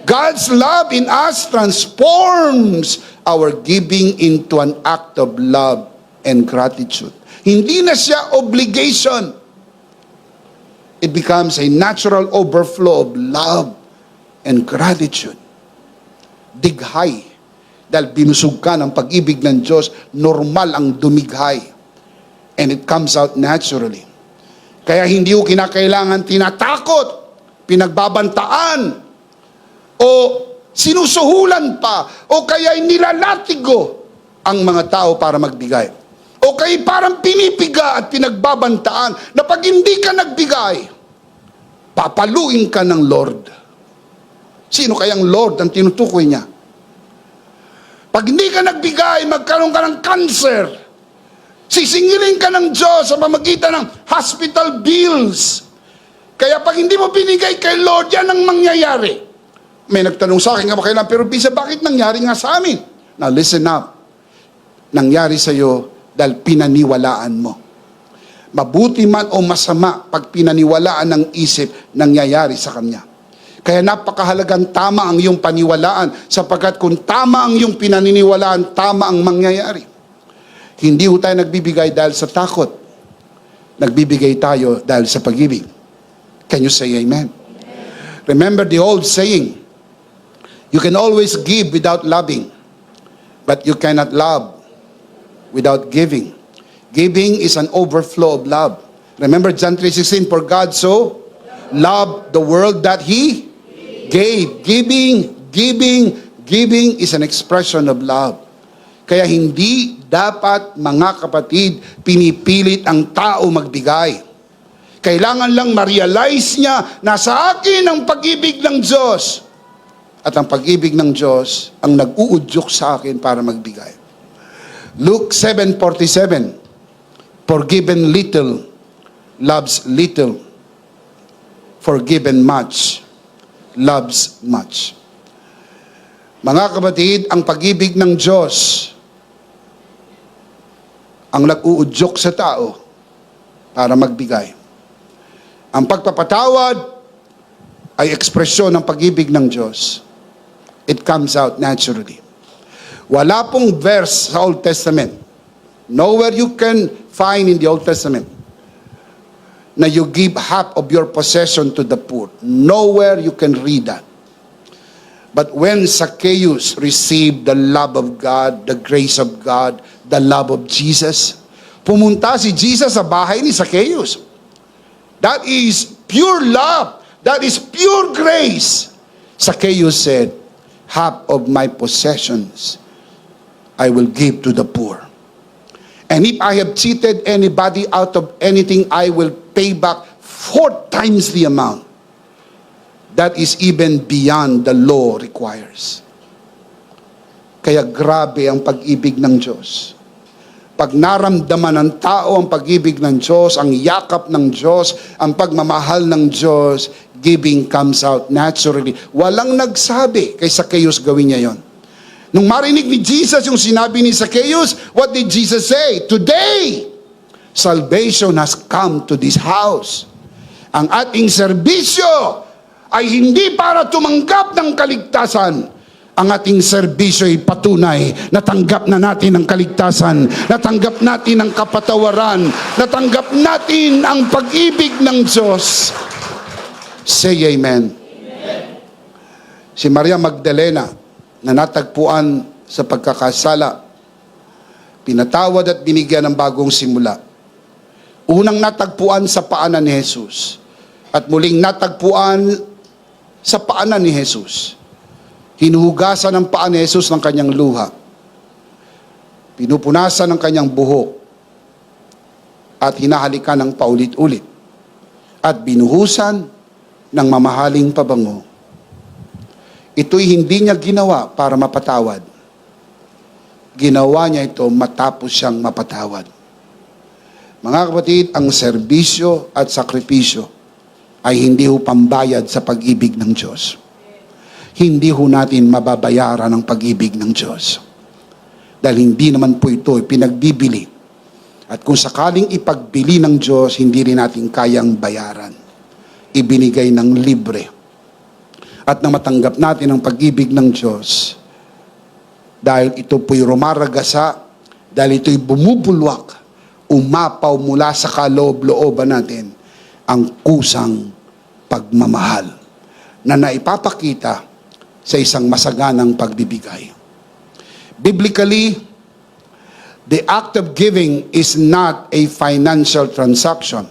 God's love in us transforms our giving into an act of love and gratitude. Hindi na siya obligation. It becomes a natural overflow of love and gratitude. Dighay. Dahil binusog ka ng pag-ibig ng Diyos, normal ang dumighay. And it comes out naturally. Kaya hindi ko kinakailangan tinatakot, pinagbabantaan, o sinusuhulan pa, o kaya nilalatigo ang mga tao para magbigay. O kaya parang pinipiga at pinagbabantaan na pag hindi ka nagbigay, papaluin ka ng Lord. Sino kayang Lord ang tinutukoy niya? Pag hindi ka nagbigay, magkaroon ka ng cancer. Sisingilin ka ng Diyos sa pamagitan ng hospital bills. Kaya pag hindi mo binigay kay Lord, yan ang mangyayari. May nagtanong sa akin, kailan, pero Bisa, bakit nangyari nga sa amin? Now listen up. Nangyari sa iyo dahil pinaniwalaan mo. Mabuti man o masama, pag pinaniwalaan ng isip, nangyayari sa kanya. Kaya napakahalagang tama ang iyong paniwalaan, sapagkat kung tama ang iyong pinaniniwalaan, tama ang mangyayari. Hindi ho tayo nagbibigay dahil sa takot. Nagbibigay tayo dahil sa pag-ibig. Can you say amen? Remember the old saying, you can always give without loving, but you cannot love without giving. Giving is an overflow of love. Remember John 3:16, for God so loved the world that He gave. Giving is an expression of love. Kaya hindi dapat, mga kapatid, pinipilit ang tao magbigay. Kailangan lang ma-realize niya na sa akin ang pag-ibig ng Diyos. At ang pag-ibig ng Diyos ang nag-uudyok sa akin para magbigay. Luke 7:47, forgiven little, loves little. Forgiven much, loves much. Mga kapatid, ang pag-ibig ng Diyos ang nag-uudyok sa tao para magbigay. Ang pagpapatawad ay ekspresyon ng pag-ibig ng Diyos. It comes out naturally. Wala pong verse sa Old Testament, nowhere you can find in the Old Testament, na you give half of your possession to the poor. Nowhere you can read that. But when Zacchaeus received the love of God, the grace of God, the love of Jesus, pumunta si Jesus sa bahay ni Zacchaeus. That is pure love. That is pure grace. Zacchaeus said, half of my possessions I will give to the poor. And if I have cheated anybody out of anything, I will pay back 4 times the amount. That is even beyond the law requires. Kaya grabe ang pag-ibig ng Diyos. Pag naramdaman ng tao ang pag-ibig ng Diyos, ang yakap ng Diyos, ang pagmamahal ng Diyos, giving comes out naturally. Walang nagsabi kay Zacchaeus gawin niya yon. Nung marinig ni Jesus yung sinabi ni Zacchaeus, what did Jesus say? Today, salvation has come to this house. Ang ating serbisyo ay hindi para tumanggap ng kaligtasan. Ang ating serbisyo ay patunay na tanggap na natin ang kaligtasan, natanggap natin ang kapatawaran, natanggap natin ang pag-ibig ng Diyos. Say amen. Si Maria Magdalena, na natagpuan sa pagkakasala, pinatawad at binigyan ng bagong simula. Unang natagpuan sa paanan ni Jesus, at muling natagpuan sa paanan ni Jesus. Hinuhugasan ng paa ni Jesus ng kanyang luha. Pinupunasan ng kanyang buhok. At hinahalikan ng paulit-ulit. At binuhusan ng mamahaling pabango. Ito'y hindi niya ginawa para mapatawad. Ginawa niya ito matapos siyang mapatawad. Mga kapatid, ang serbisyo at sakripisyo ay hindi ho pambayad sa pag-ibig ng Diyos. Hindi ho natin mababayaran ang pag-ibig ng Diyos. Dahil hindi naman po ito pinagbibili. At kung sakaling ipagbili ng Diyos, hindi rin natin kayang bayaran. Ibinigay ng libre. At na matanggap natin ang pag-ibig ng Diyos, dahil ito po'y rumaragasa, dahil ito'y bumubulwak, umapaw mula sa kaloob-looban natin ang kusang pagmamahal na naipapakita sa isang masaganang pagbibigay. Biblically, the act of giving is not a financial transaction,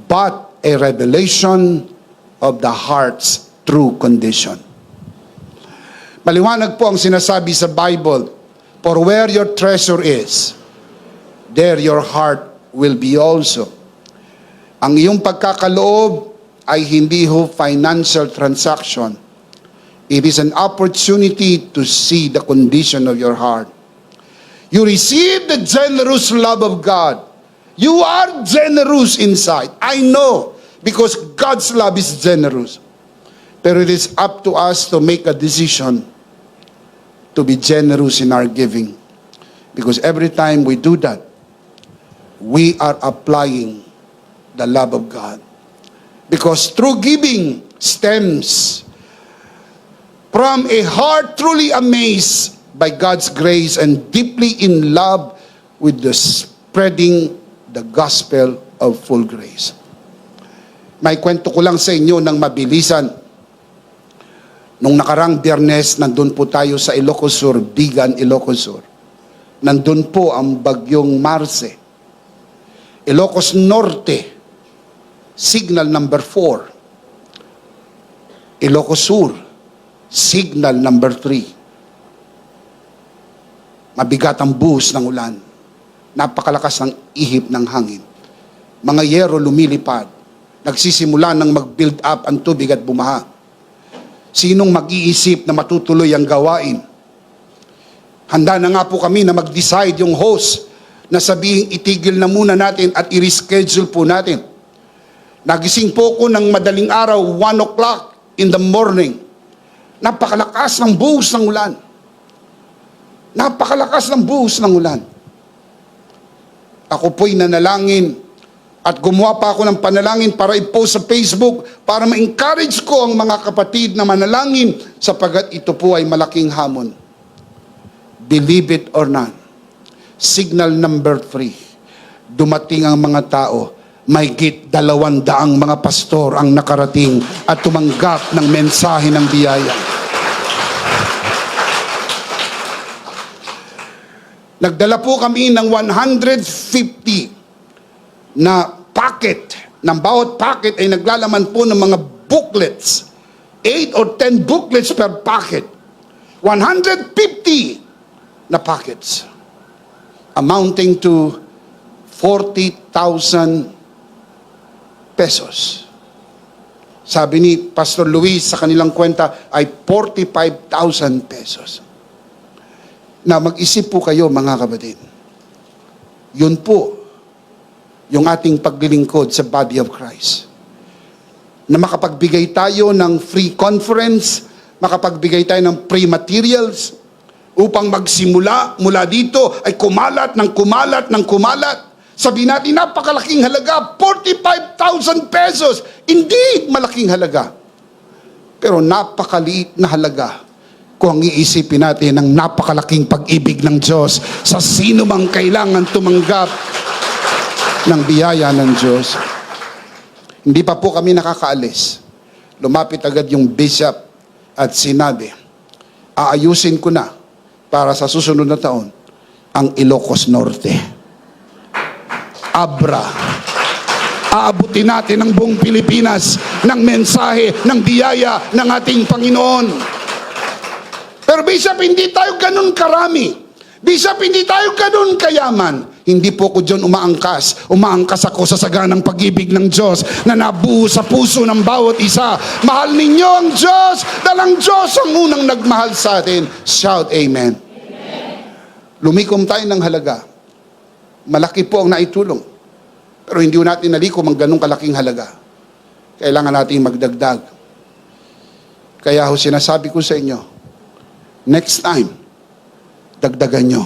but a revelation of the heart's true condition. Maliwanag po ang sinasabi sa Bible, for where your treasure is, there your heart will be also. Ang iyong pagkakaloob ay hindi ho financial transaction. It is an opportunity to see the condition of your heart. You receive the generous love of God. You are generous inside. I know, because God's love is generous. Pero it is up to us to make a decision to be generous in our giving. Because every time we do that, we are applying the love of God. Because true giving stems from a heart truly amazed by God's grace and deeply in love with the spreading the gospel of full grace. May kwento ko lang sa inyo ng mabilisan. Nung nakarang Biyernes, nandun po tayo sa Ilocos Sur, Bigan, Ilocos Sur. Nandun po ang bagyong Marce. Ilocos Norte, signal number 4. Ilocos Sur, signal number 3. Mabigat ang buhos ng ulan. Napakalakas ng ihip ng hangin. Mga yero lumilipad. Nagsisimula ng mag-build up ang tubig at bumaha. Sinong mag-iisip na matutuloy ang gawain? Handa na nga po kami na mag-decide yung host na sabihing itigil na muna natin at i-reschedule po natin. Nagising po ko ng madaling araw, 1 o'clock in the morning. Napakalakas ng buhos ng ulan. Napakalakas ng buhos ng ulan. Ako po'y nanalangin at gumawa pa ako ng panalangin para i-post sa Facebook para ma-encourage ko ang mga kapatid na manalangin sapagat ito po ay malaking hamon. Believe it or not, signal number 3, dumating ang mga tao, mahigit 200 mga pastor ang nakarating at tumanggap ng mensahe ng biyaya. Nagdala po kami ng 150 na packet. Ng bawat packet ay naglalaman po ng mga booklets. 8 or 10 booklets per packet. 150 na packets. Amounting to 40,000 pesos. Sabi ni Pastor Luis sa kanilang kwenta ay 45,000 pesos. Na mag-isip po kayo mga kapatid. Yun po yung ating paglilingkod sa body of Christ. Na makapagbigay tayo ng free conference, makapagbigay tayo ng free materials, upang magsimula mula dito ay kumalat ng kumalat ng kumalat. Sabihin natin, napakalaking halaga, 45,000 pesos. Hindi malaking halaga. Pero napakaliit na halaga kung ang iisipin natin ang napakalaking pag-ibig ng Diyos sa sino mang kailangan tumanggap ng biyaya ng Diyos. Hindi pa po kami nakakaalis. Lumapit agad yung bishop at sinabi, aayusin ko na para sa susunod na taon ang Ilocos Norte. Abra. Aabutin natin ang buong Pilipinas ng mensahe, ng biyaya ng ating Panginoon. Pero Bishop, hindi tayo ganun karami. Bishop, hindi tayo ganun kayaman. Hindi po ko dyan umaangkas. Umaangkas ako sa saganang pag-ibig ng Diyos na nabuo sa puso ng bawat isa. Mahal ninyo ang Diyos dahil ang Diyos ang unang nagmahal sa atin. Shout amen. Lumikom tayo ng halaga. Malaki po ang naitulong. Pero hindi natin nalikom ang ganung kalaking halaga. Kailangan natin magdagdag. Kaya ho sinasabi ko sa inyo, next time, dagdagan nyo.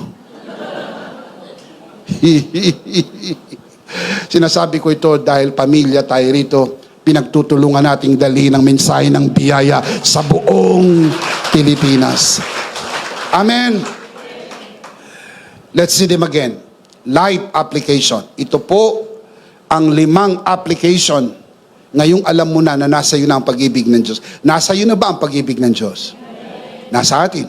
Sinasabi ko ito dahil pamilya tayo rito, pinagtutulungan nating dalhin ang mensahe ng biyaya sa buong Pilipinas. Amen. Let's see them again. Life application. Ito po ang 5 application. Ngayong alam mo na nasa iyo na ang pag-ibig ng Diyos. Nasa iyo na ba ang pag-ibig ng Diyos? Nasa atin.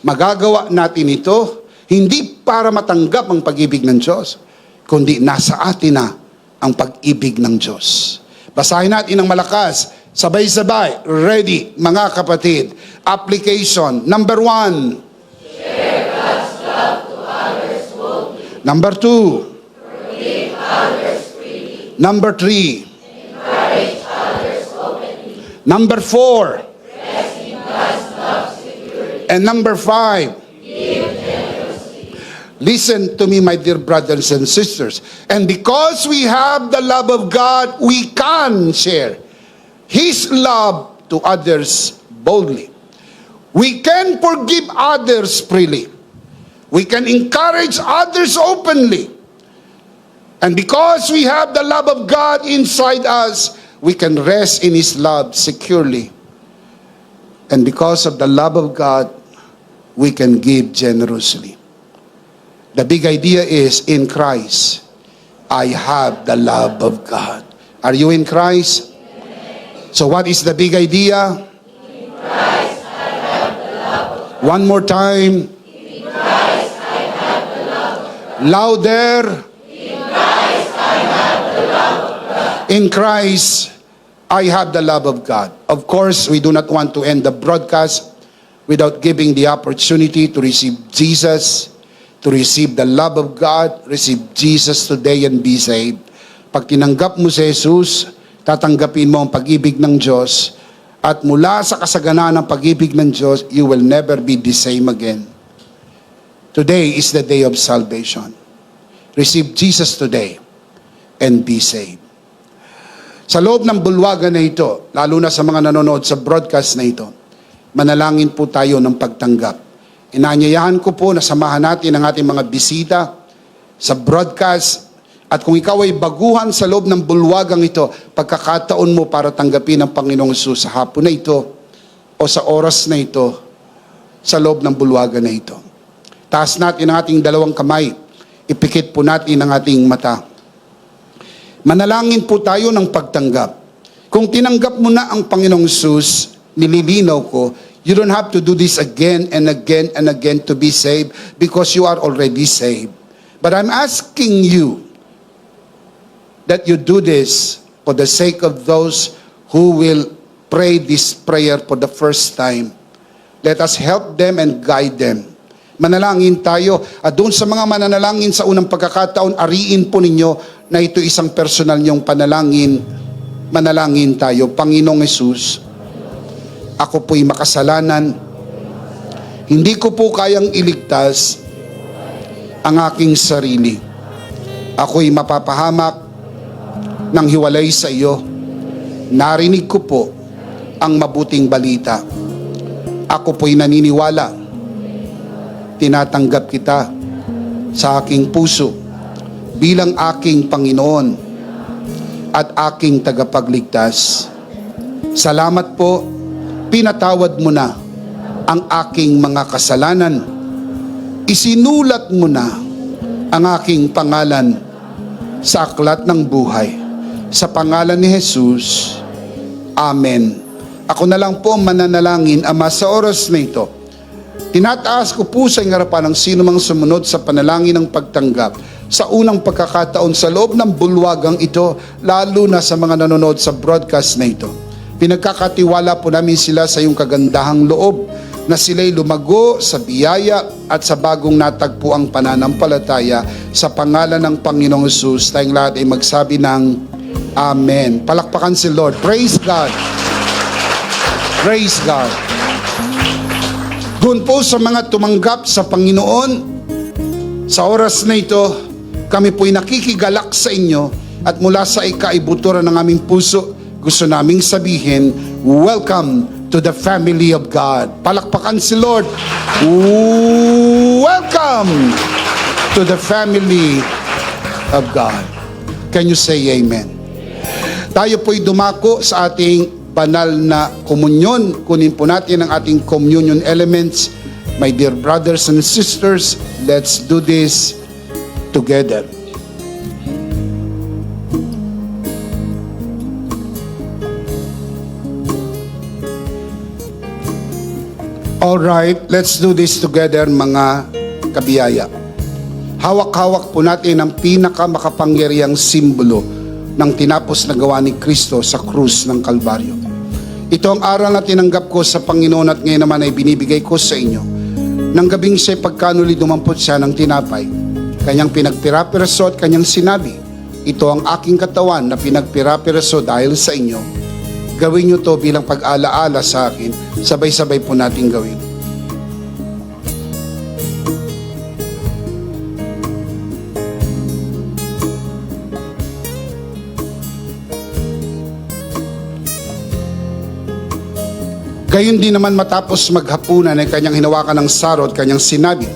Magagawa natin ito hindi para matanggap ang pag-ibig ng Diyos, kundi nasa atin na ang pag-ibig ng Diyos. Basahin natin ng malakas. Sabay-sabay. Ready, mga kapatid. Application. Number 1. Share God's love to others boldly. Number 2. Forgive others freely. Number 3. Encourage others openly. Number 4. Rest in God's love securely. And number 5. Give generously. Listen to me, my dear brothers and sisters. And because we have the love of God, we can share His love to others boldly. We can forgive others freely. We can encourage others openly. And because we have the love of God inside us, we can rest in His love securely. And because of the love of God, we can give generously. The big idea is, in Christ, I have the love of God. Are you in Christ? So what is the big idea? In Christ I have the love of God. One more time. In Christ I have the love of God. Louder. In Christ I have the love of God. In Christ, I have the love of God. Of course, we do not want to end the broadcast without giving the opportunity to receive Jesus, to receive the love of God, receive Jesus today and be saved. Pag tinanggap mo si Jesus, tatanggapin mo ang pag-ibig ng Diyos, at mula sa kasaganaan ng pag-ibig ng Diyos, you will never be the same again. Today is the day of salvation. Receive Jesus today and be saved. Sa loob ng bulwagan na ito, lalo na sa mga nanonood sa broadcast na ito, manalangin po tayo ng pagtanggap. Inaanyayahan ko po na samahan natin ang ating mga bisita sa broadcast. At kung ikaw ay baguhan sa loob ng bulwagang ito, pagkakataon mo para tanggapin ang Panginoong Hesus sa hapon na ito o sa oras na ito sa loob ng bulwagan na ito. Taas natin ang ating dalawang kamay. Ipikit po natin ang ating mata. Manalangin po tayo ng pagtanggap. Kung tinanggap mo na ang Panginoong Hesus, nililinaw ko, you don't have to do this again and again and again to be saved because you are already saved. But I'm asking you that you do this for the sake of those who will pray this prayer for the first time. Let us help them and guide them. Manalangin tayo. At doon sa mga mananalangin sa unang pagkakataon, ariin po ninyo na ito isang personal niyong panalangin. Manalangin tayo. Panginoong Hesus, ako po'y makasalanan. Hindi ko po kayang iligtas ang aking sarili. Ako'y mapapahamak ng hiwalay sa iyo. Narinig ko po ang mabuting balita. Ako po'y naniniwala. Tinatanggap kita sa aking puso bilang aking Panginoon at aking tagapagligtas. Salamat po, pinatawad mo na ang aking mga kasalanan. Isinulat mo na ang aking pangalan sa aklat ng buhay. Sa pangalan ni Jesus, Amen. Ako na lang po mananalangin, Ama, sa oras na ito. Tinataas ko po sa harapan ng sino mang sumunod sa panalangin ng pagtanggap sa unang pagkakataon sa loob ng bulwagang ito, lalo na sa mga nanonood sa broadcast na ito. Pinagkakatiwala po namin sila sa iyong kagandahang loob na sila'y lumago sa biyaya at sa bagong natagpuang pananampalataya sa pangalan ng Panginoong Hesus. Tayong lahat ay magsabi ng Amen. Palakpakan si Lord. Praise God. Praise God. Doon po sa mga tumanggap sa Panginoon, sa oras na ito, kami po'y nakikigalak sa inyo at mula sa ikaibuturan ng aming puso, gusto naming sabihin, welcome to the family of God. Palakpakan si Lord. Welcome to the family of God. Can you say amen? Tayo po'y dumako sa ating banal na komunyon. Kunin po natin ang ating communion elements. My dear brothers and sisters, let's do this together. All right, let's do this together, mga kabiyaya. Hawak-hawak po natin ang pinakamakapangyarihang simbolo ng tinapos na gawa ni Kristo sa krus ng Kalbaryo. Ito ang aral na tinanggap ko sa Panginoon at ngayon naman ay binibigay ko sa inyo. Nang gabing siya'y pagkanuli dumampot siya ng tinapay, kanyang pinagpira-piraso at kanyang sinabi, ito ang aking katawan na pinagpira-piraso dahil sa inyo. Gawin niyo to bilang pag-alaala sa akin. Sabay-sabay po natin gawin. Gayon din naman matapos maghapunan ay kanyang hinawakan ng saro at kanyang sinabi,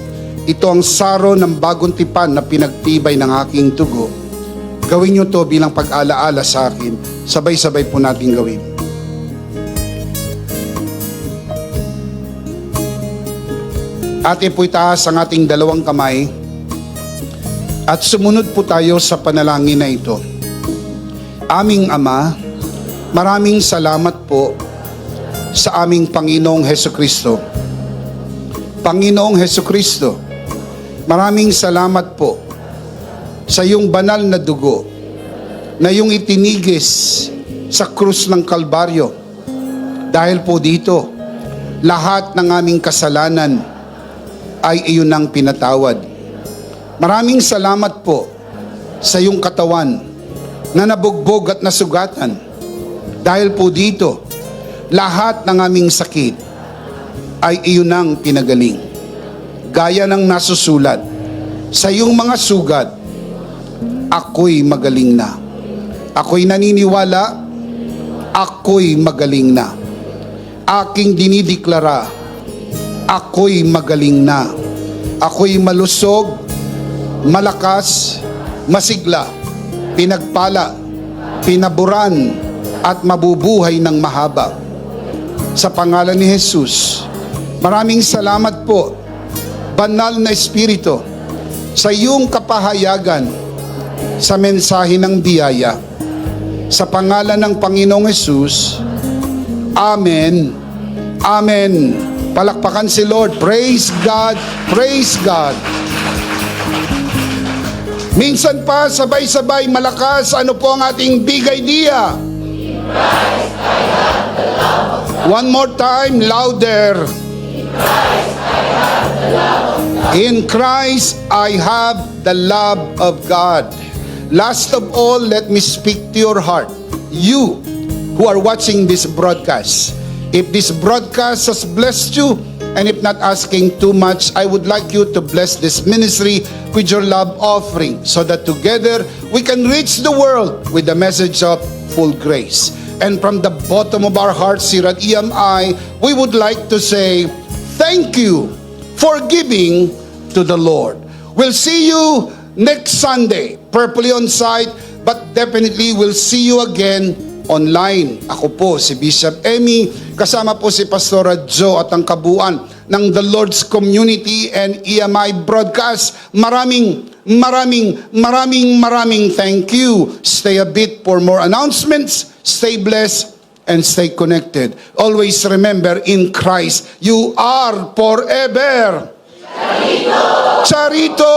ito ang saro ng bagong tipan na pinagtibay ng aking dugo. Gawin niyo to bilang pag-alaala sa akin. Sabay-sabay po natin gawin. At po itaas ang ating dalawang kamay at sumunod po tayo sa panalangin na ito. Aming Ama, maraming salamat po sa aming Panginoong Hesukristo. Panginoong Hesukristo, maraming salamat po sa iyong banal na dugo na iyong itinigis sa krus ng Kalbaryo. Dahil po dito, lahat ng aming kasalanan ay iyon ang pinatawad. Maraming salamat po sa iyong katawan na nabugbog at nasugatan. Dahil po dito, lahat ng aming sakit ay iyon ang pinagaling. Gaya ng nasusulat, sa iyong mga sugat, ako'y magaling na. Ako'y naniniwala, ako'y magaling na. Aking dinideklara, ako'y magaling na. Ako'y malusog, malakas, masigla, pinagpala, pinaburan, at mabubuhay ng mahaba. Sa pangalan ni Jesus, maraming salamat po, Banal na Espiritu, sa iyong kapahayagan sa mensahe ng biyaya. Sa pangalan ng Panginoong Jesus, Amen. Amen. Palakpakan si Lord. Praise God. Praise God. Minsan pa, sabay-sabay, malakas, ano po ang ating big idea? One more time, louder. In Christ, I have the love of God. Last of all, let me speak to your heart. You who are watching this broadcast. If this broadcast has blessed you, and if not asking too much, I would like you to bless this ministry with your love offering so that together we can reach the world with the message of full grace. And from the bottom of our hearts here at EMI, we would like to say, thank you for giving to the Lord. We'll see you next Sunday, purposely on site, but definitely we'll see you again online. Ako po si Bishop Emmy, kasama po si Pastora Joe at ang kabuuan ng The Lord's Community and EMI Broadcast. Maraming thank you. Stay a bit for more announcements. Stay blessed and stay connected. Always remember, in Christ, you are forever. Charito! Charito!